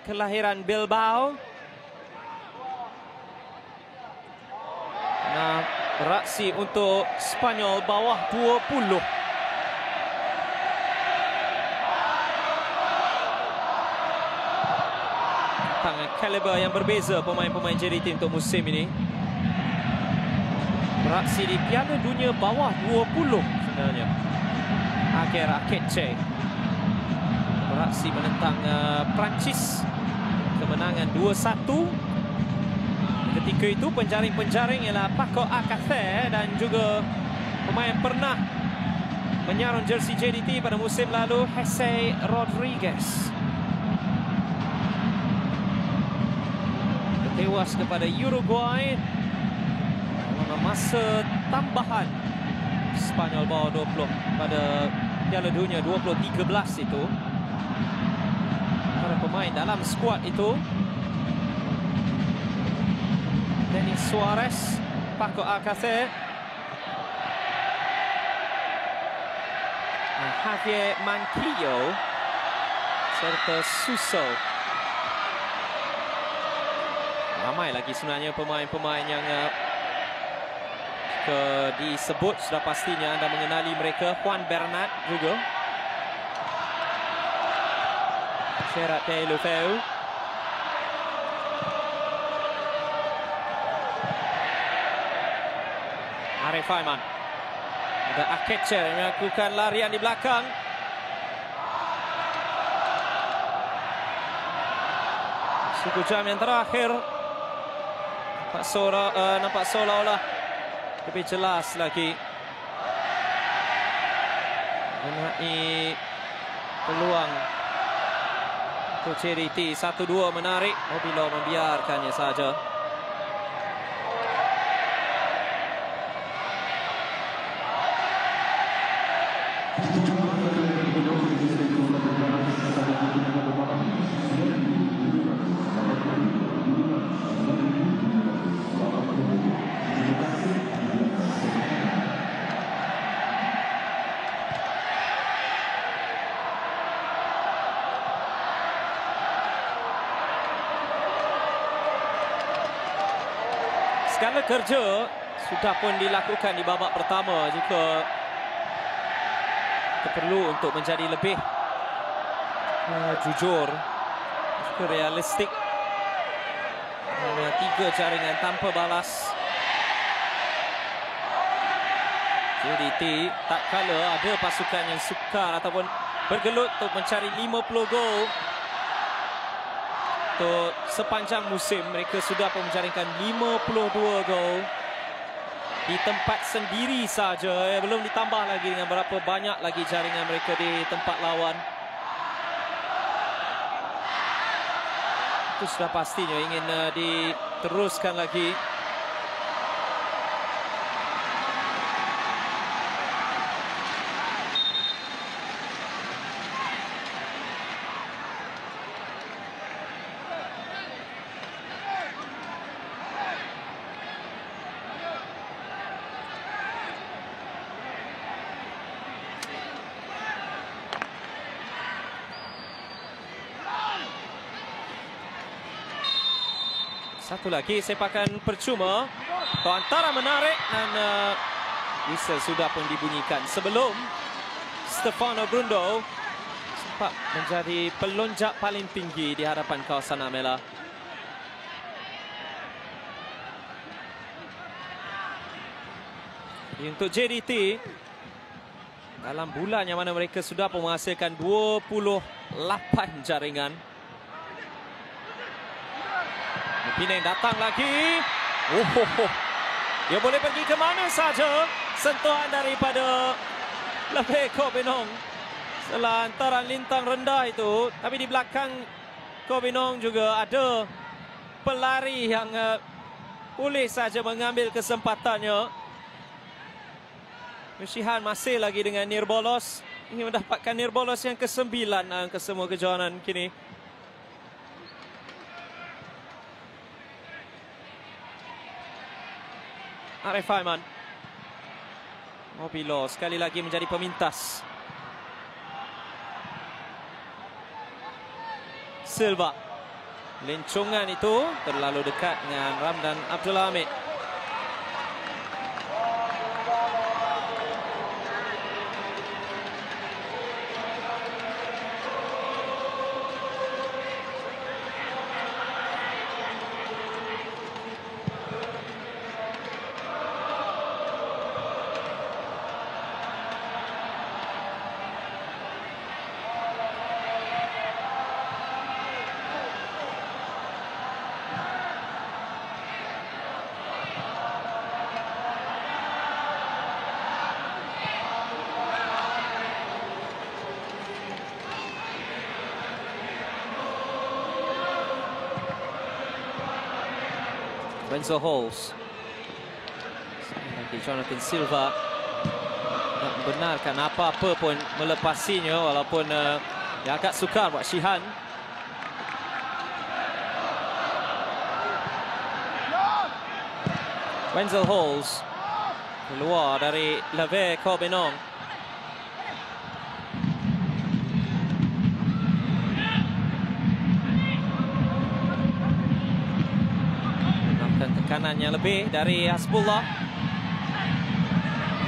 kelahiran Bilbao. Nah, beraksi untuk Spanyol bawah 20. Tangan kaliber yang berbeza pemain-pemain JDT untuk musim ini. Beraksi di Piala Dunia bawah 20 sebenarnya. Akhirnya Kece beraksi menentang Perancis, kemenangan 2-1. Ketika itu penjaring-penjaring ialah Paco Alcacer dan juga pemain pernah menyarung jersey JDT pada musim lalu, Jose Rodriguez. Tewas kepada Uruguay dalam masa tambahan Spanyol bawah 20 pada Piala Dunia 2013 itu. Para pemain dalam skuad itu: Denis Suarez, Paco Alcacer, Javier Manquillo serta Suso. Ramai lagi sebenarnya pemain-pemain yang disebut, sudah pastinya anda mengenali mereka. Juan Bernat juga, Gerard Deulofeu, Arif Aiman. Ada Akeche yang melakukan larian di belakang. Suku jam yang terakhir nampak seolah-olah lebih jelas lagi mengenai peluang untuk JDT. 1-2 menarik, Mobilo membiarkannya saja. Segala kerja sudah pun dilakukan di babak pertama. Jika kita perlu untuk menjadi lebih jujur, juga realistik. Hanya 3 jaringan tanpa balas. JDT tak kala ada pasukan yang sukar ataupun bergelut untuk mencari 50 gol. Untuk sepanjang musim, mereka sudah pun menjaringkan 52 gol di tempat sendiri saja. Belum ditambah lagi dengan berapa banyak lagi jaringan mereka di tempat lawan. Itu sudah pastinya ingin diteruskan lagi. Satu lagi sepakan percuma. Antara menarik dan whistle sudah pun dibunyikan sebelum Stefano Brundo sempat menjadi pelonjak paling tinggi di hadapan kawasan Amela. Untuk JDT, dalam bulan yang mana mereka sudah pun menghasilkan 28 jaringan. Pinang datang lagi. Dia boleh pergi ke mana saja. Sentuhan daripada Leve Kobinong. Selantaran lintang rendah itu. Tapi di belakang Kobinong juga ada pelari yang boleh saja mengambil kesempatannya. Mushihan masih lagi dengan Nirbolos. Ingin mendapatkan Nirbolos yang ke-9 ke semua kejohanan kini. Arif Aiman. Mobilo sekali lagi menjadi pemintas. Silva. Lencongan itu terlalu dekat dengan Ramdan Abdul Hamid. Wenzel Halls. Lagi Jonathan Silva nak membenarkan apa-apa pun melepasinya walaupun dia agak sukar buat Shihan. Wenzel Halls keluar dari Leve Kobinong. Tekanan yang lebih dari Hasbullah.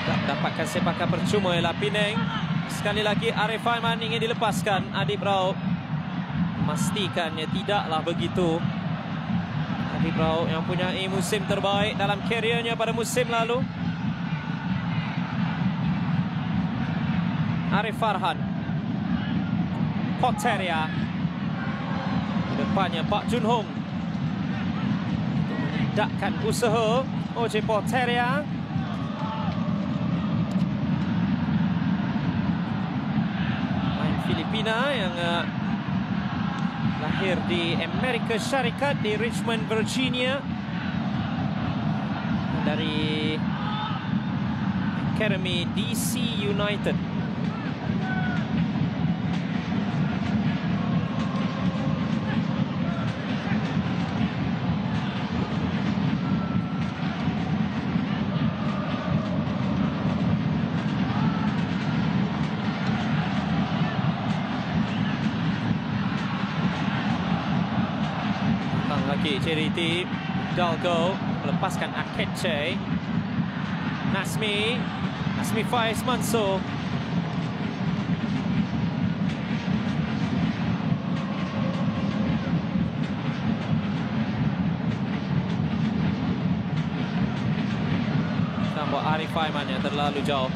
Tak dapatkan sepakan percuma ialah Pinang. Sekali lagi Arif Aiman ingin dilepaskan. Adib Rauh memastikannya tidaklah begitu. Adib Rauh yang mempunyai musim terbaik dalam kariernya pada musim lalu. Arif Farhan. Poteria. Di depannya Pak Jun Hong. Dakkan usaha OJ Poteria. Main Filipina yang lahir di Amerika Syarikat di Richmond, Virginia. Dari Academy DC United. JDT Dalgo melepaskan Akeche. Nasmi Faiz Mansur. Nampak Arif Aiman yang terlalu jauh.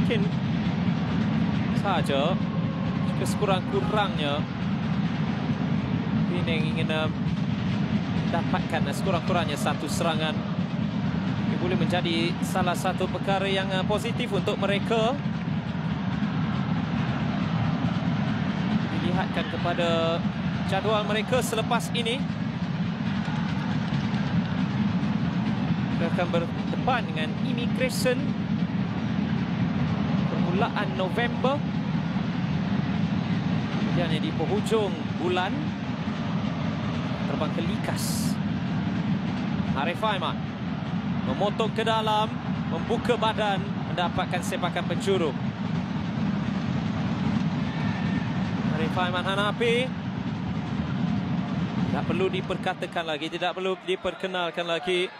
Mungkin saja sekurang-kurangnya Penang ingin dapatkan sekurang-kurangnya satu serangan. Ini boleh menjadi salah satu perkara yang positif untuk mereka. Dilihatkan kepada jadual mereka selepas ini. Mereka akan berdepan dengan Immigration permulaan November. Kemudian di penghujung bulan terbang ke Likas. Arif Aiman memotong ke dalam, membuka badan, mendapatkan sepakan penjuru. Arif Aiman Hanafi tidak perlu diperkatakan lagi, tidak perlu diperkenalkan lagi.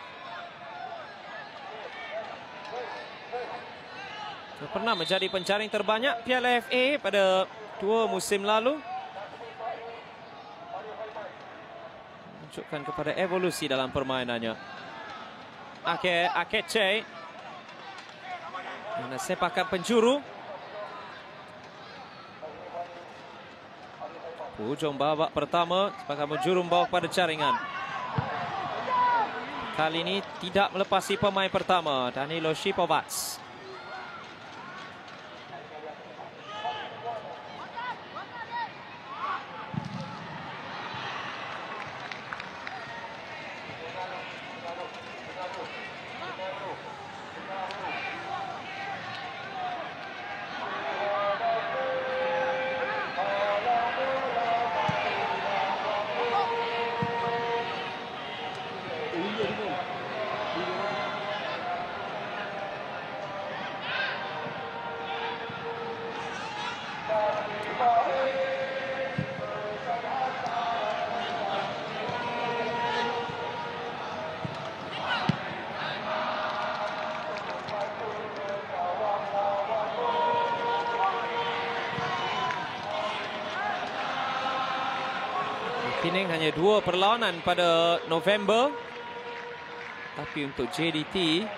Pernah menjadi penjaring terbanyak Piala FA pada 2 musim lalu. Menunjukkan kepada evolusi dalam permainannya. Akeche. Mana sepakan penjuru. Hujung babak pertama, sepakan penjuru membawa kepada jaringan. Kali ini tidak melepasi pemain pertama, Danilo Shipovac. Penang hanya 2 perlawanan pada November. Tapi untuk JDT,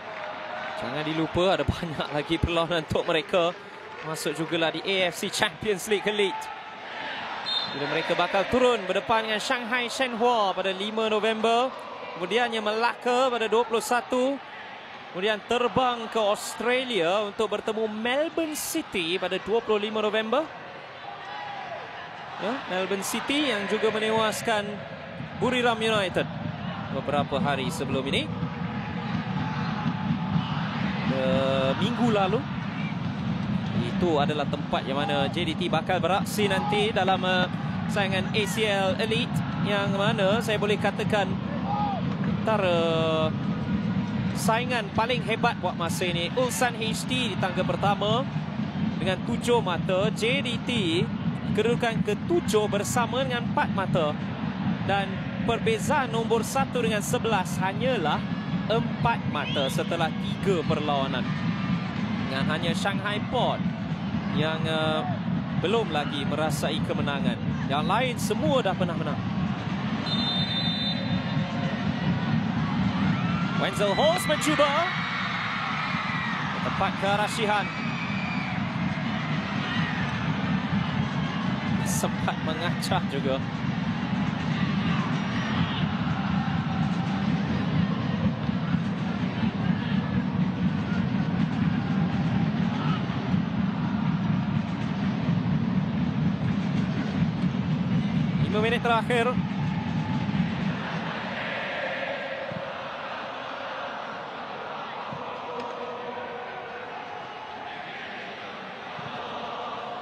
jangan dilupa ada banyak lagi perlawanan untuk mereka. Masuk jugalah di AFC Champions League Elite. Bila mereka bakal turun berdepan dengan Shanghai Shenhua pada 5 November. Kemudiannya Melaka pada 21. Kemudian terbang ke Australia untuk bertemu Melbourne City pada 25 November. Melbourne City yang juga menewaskan Buriram United beberapa hari sebelum ini. Minggu lalu. Itu adalah tempat yang mana JDT bakal beraksi nanti dalam saingan ACL Elite, yang mana saya boleh katakan antara saingan paling hebat buat masa ini. Ulsan HD di tangga pertama dengan 7 mata. JDT kedudukan ke-7 bersama dengan 4 mata. Dan perbezaan nombor 1 dengan 11 hanyalah 4 mata setelah 3 perlawanan. Dan hanya Shanghai Port yang belum lagi merasai kemenangan. Yang lain semua dah pernah menang. Wenzel Hos mencuba. Tepat ke arah Shihan. Sempat mengacah juga. Minit terakhir.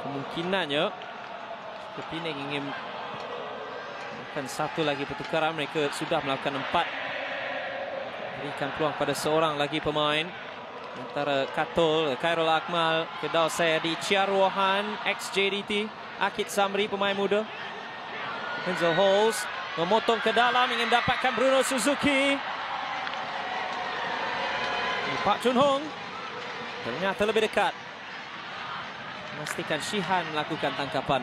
Kemungkinannya Penang ingin Melakukan satu lagi pertukaran. Mereka sudah melakukan 4. Berikan peluang pada seorang lagi pemain. Antara Khairul Akmal, Firdaus Sayadi, Chiarwohan, ex-JDT, Akid Zamri, pemain muda. Wenzel Halls memotong ke dalam, ingin dapatkan Bruno Suzuki. Pak Chun Hong ternyata lebih dekat. Memastikan Shihan melakukan tangkapan.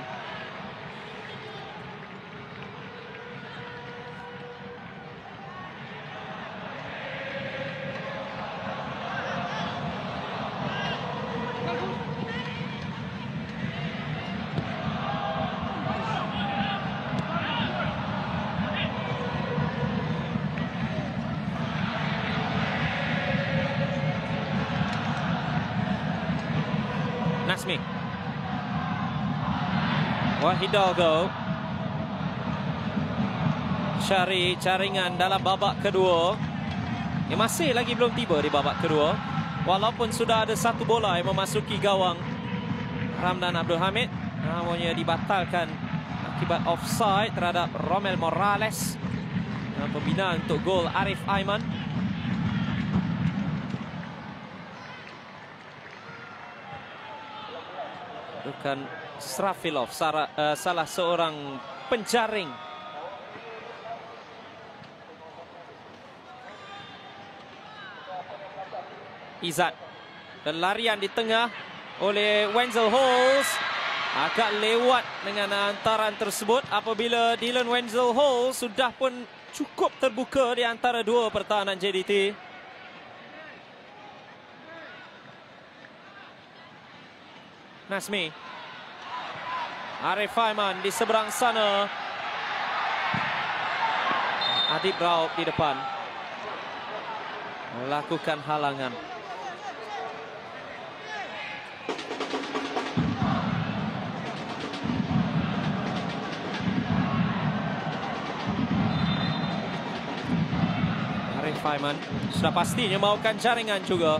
Nazmi. Hidalgo cari jaringan dalam babak kedua. Masih lagi belum tiba di babak kedua. Walaupun sudah ada satu bola yang memasuki gawang Ramdan Abdul Hamid, namunnya dibatalkan akibat offside terhadap Romel Morales. Pembinaan untuk gol Arif Aiman. Bukan Srafilov, salah seorang penjaring. Izzat. Dan larian di tengah oleh Wenzel Halls. Agak lewat dengan hantaran tersebut apabila Dylan Wenzel Halls sudah pun cukup terbuka di antara dua pertahanan JDT. Nazmi. Arif Aiman di seberang sana. Adib Raub di depan. Melakukan halangan. Arif Aiman sudah pastinya maukan jaringan juga.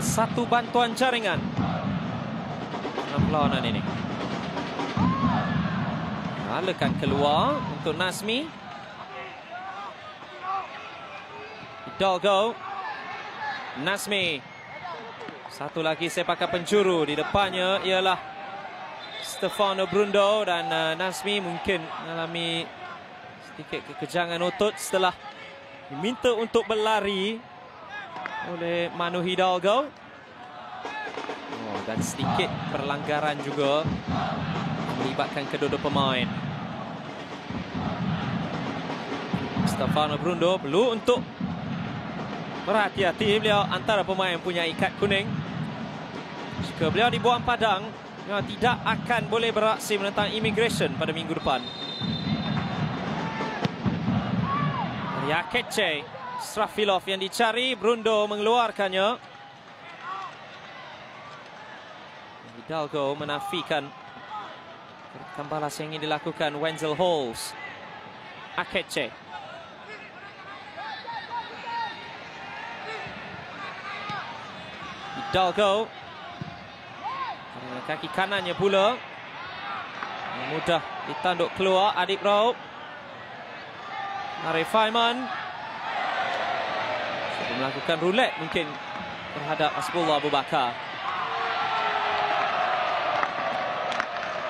Satu bantuan jaringan dalam perlawanan ini. Lalukan keluar untuk Nazmi. Hidalgo. Nazmi. Satu lagi sepakan penjuru. Di depannya ialah Stefano Brundo. Dan Nazmi mungkin mengalami sedikit kekejangan otot setelah diminta untuk berlari oleh Manu Hidalgo. Dan sedikit perlanggaran juga melibatkan kedua-dua pemain. Stefano Brundo perlu untuk berhati-hati. Beliau antara pemain yang punya ikat kuning. Jika beliau dibuang padang, beliau tidak akan boleh beraksi menentang immigration pada minggu depan. Yakece, Srafilov yang dicari, Brundo mengeluarkannya. Hidalgo menafikan gerakan balas yang ingin dilakukan Wenzel Halls. Akece. Hidalgo. Kaki kanannya pula. Mudah ditanduk keluar Adib Raub. Arif Aiman. Sudah melakukan roulette mungkin terhadap Hasbullah Abu Bakar.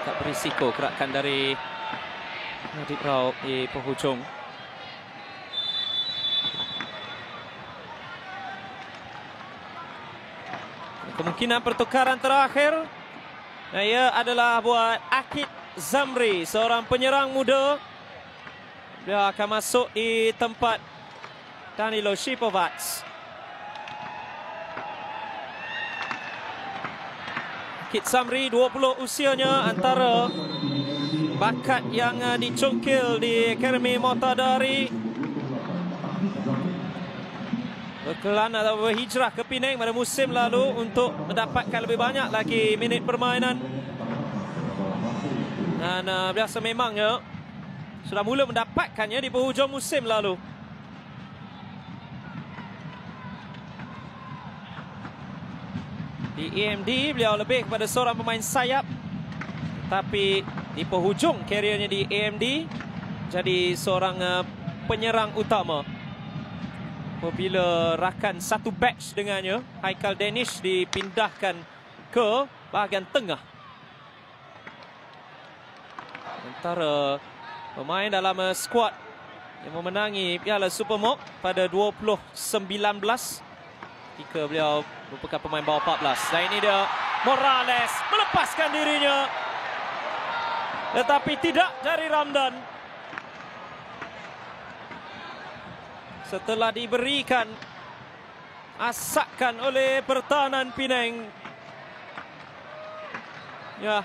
Tak berisiko gerakan dari Adib Raub di penghujung. Kemungkinan pertukaran terakhir. Ia adalah buat Akid Zamri, seorang penyerang muda. Dia akan masuk di tempat Danilo Shipovac. Akid Zamri 20 usianya, antara bakat yang dicongkil di Akademi Motadari. Berkelana atau berhijrah ke Penang pada musim lalu untuk mendapatkan lebih banyak lagi minit permainan. Dan biasa memangnya sudah mula mendapatkannya di penghujung musim lalu. Di AMD beliau lebih kepada seorang pemain sayap, tapi di penghujung kariernya di AMD jadi seorang penyerang utama. Apabila rakan satu batch dengannya, Haikal Danish, dipindahkan ke bahagian tengah. Antara pemain dalam skuad yang memenangi Piala Supermok pada 2019 ketika beliau merupakan pemain bawah 14. Dan ini dia Morales melepaskan dirinya, tetapi tidak dari Ramdan. Setelah diberikan asakan oleh pertahanan Penang. Ya,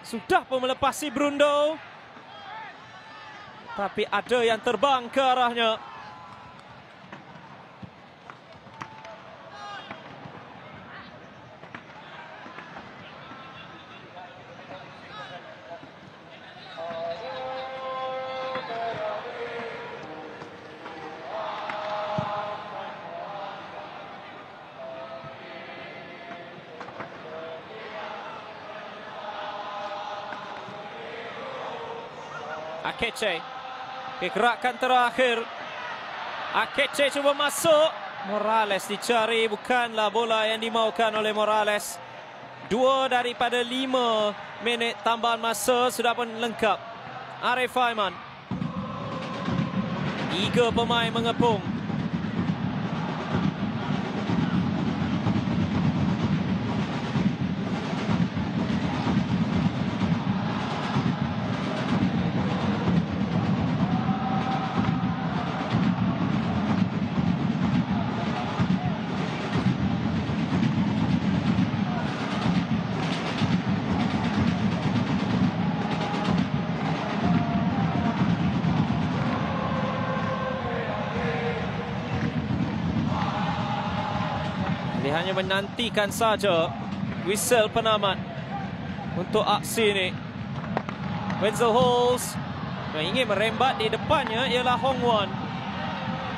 sudah pun melepasi Brundo, tapi ada yang terbang ke arahnya. Akeche, gerakan terakhir. Akeche cuba masuk. Morales dicari, bukanlah bola yang dimaukan oleh Morales. 2 daripada 5 minit tambahan masa sudah pun lengkap. Arif Aiman. 3 pemain mengepung. Dia hanya menantikan saja whistle penamat untuk aksi ini. Wenzel Halls yang ingin merembat di depannya ialah Hong Wan.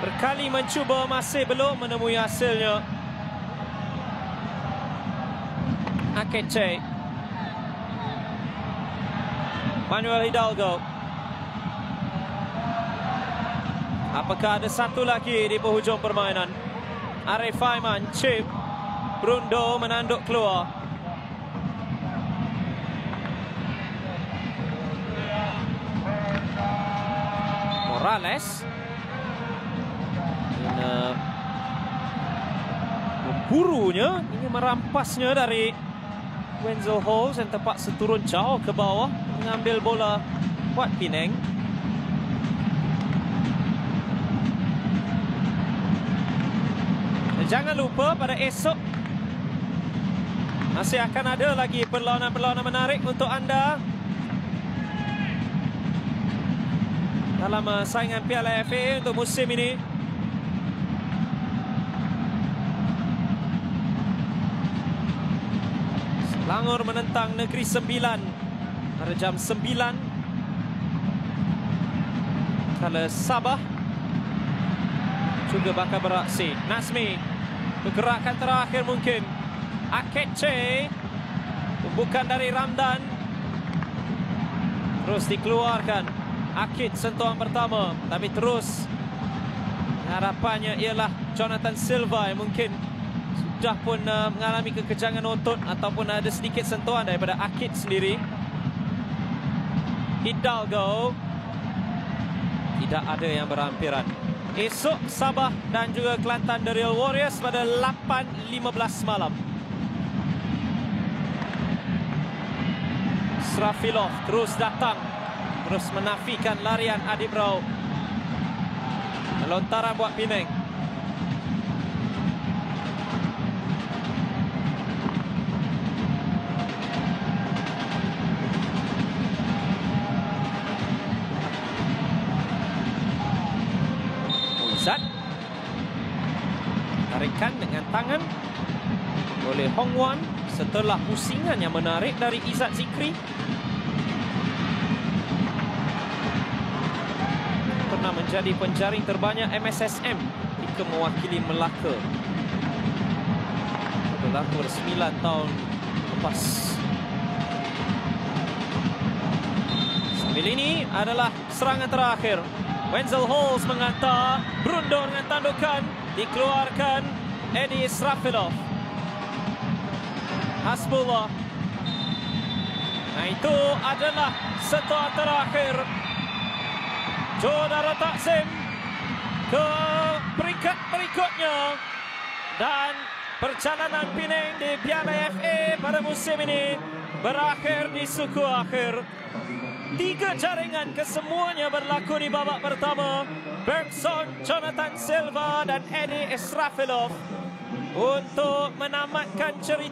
Berkali mencuba, masih belum menemui hasilnya. Akeche, Manuel Hidalgo. Apakah ada satu lagi di penghujung permainan? Arif Aiman, chip. Brundo menanduk keluar. Morales memburunya, ingin merampasnya dari Wenzel Halls yang terpaksa turun jauh ke bawah mengambil bola buat Penang. Jangan lupa pada esok masih akan ada lagi perlawanan-perlawanan menarik untuk anda dalam saingan Piala FA untuk musim ini. Selangor menentang Negeri Sembilan pada jam 9. Kalau Sabah juga bakal beraksi. Nazmi, pergerakan terakhir mungkin. Akeche, bukan dari Ramdan. Terus dikeluarkan. Akid sentuhan pertama, tapi terus harapannya ialah Jonathan Silva yang mungkin sudah pun mengalami kekejangan otot ataupun ada sedikit sentuhan daripada Akid sendiri. Hidalgo, tidak ada yang berhampiran. Esok Sabah dan juga Kelantan The Real Warriors pada 8.15 malam. Srafilov terus datang, terus menafikan larian Adib Rao. Lontaran buat Penang. Muizat, tarikan dengan tangan oleh Hong Wan setelah pusingan yang menarik dari Izzat Zikri. Pernah menjadi penjaring terbanyak MSSM ketika mewakili Melaka. berlaku 9 tahun lepas. Sambil ini adalah serangan terakhir. Wenzel Halls menghantar, Brundo dengan tandukan, dikeluarkan Edi Israfilov. Hasbullah. Nah, itu adalah setua terakhir. Joe Dara Takzim ke peringkat berikutnya. Dan perjalanan Penang di Piala FA pada musim ini berakhir di suku akhir. 3 jaringan kesemuanya berlaku di babak pertama. Bergson, Jonathan Silva dan Edi Israfilov untuk menamatkan cerita.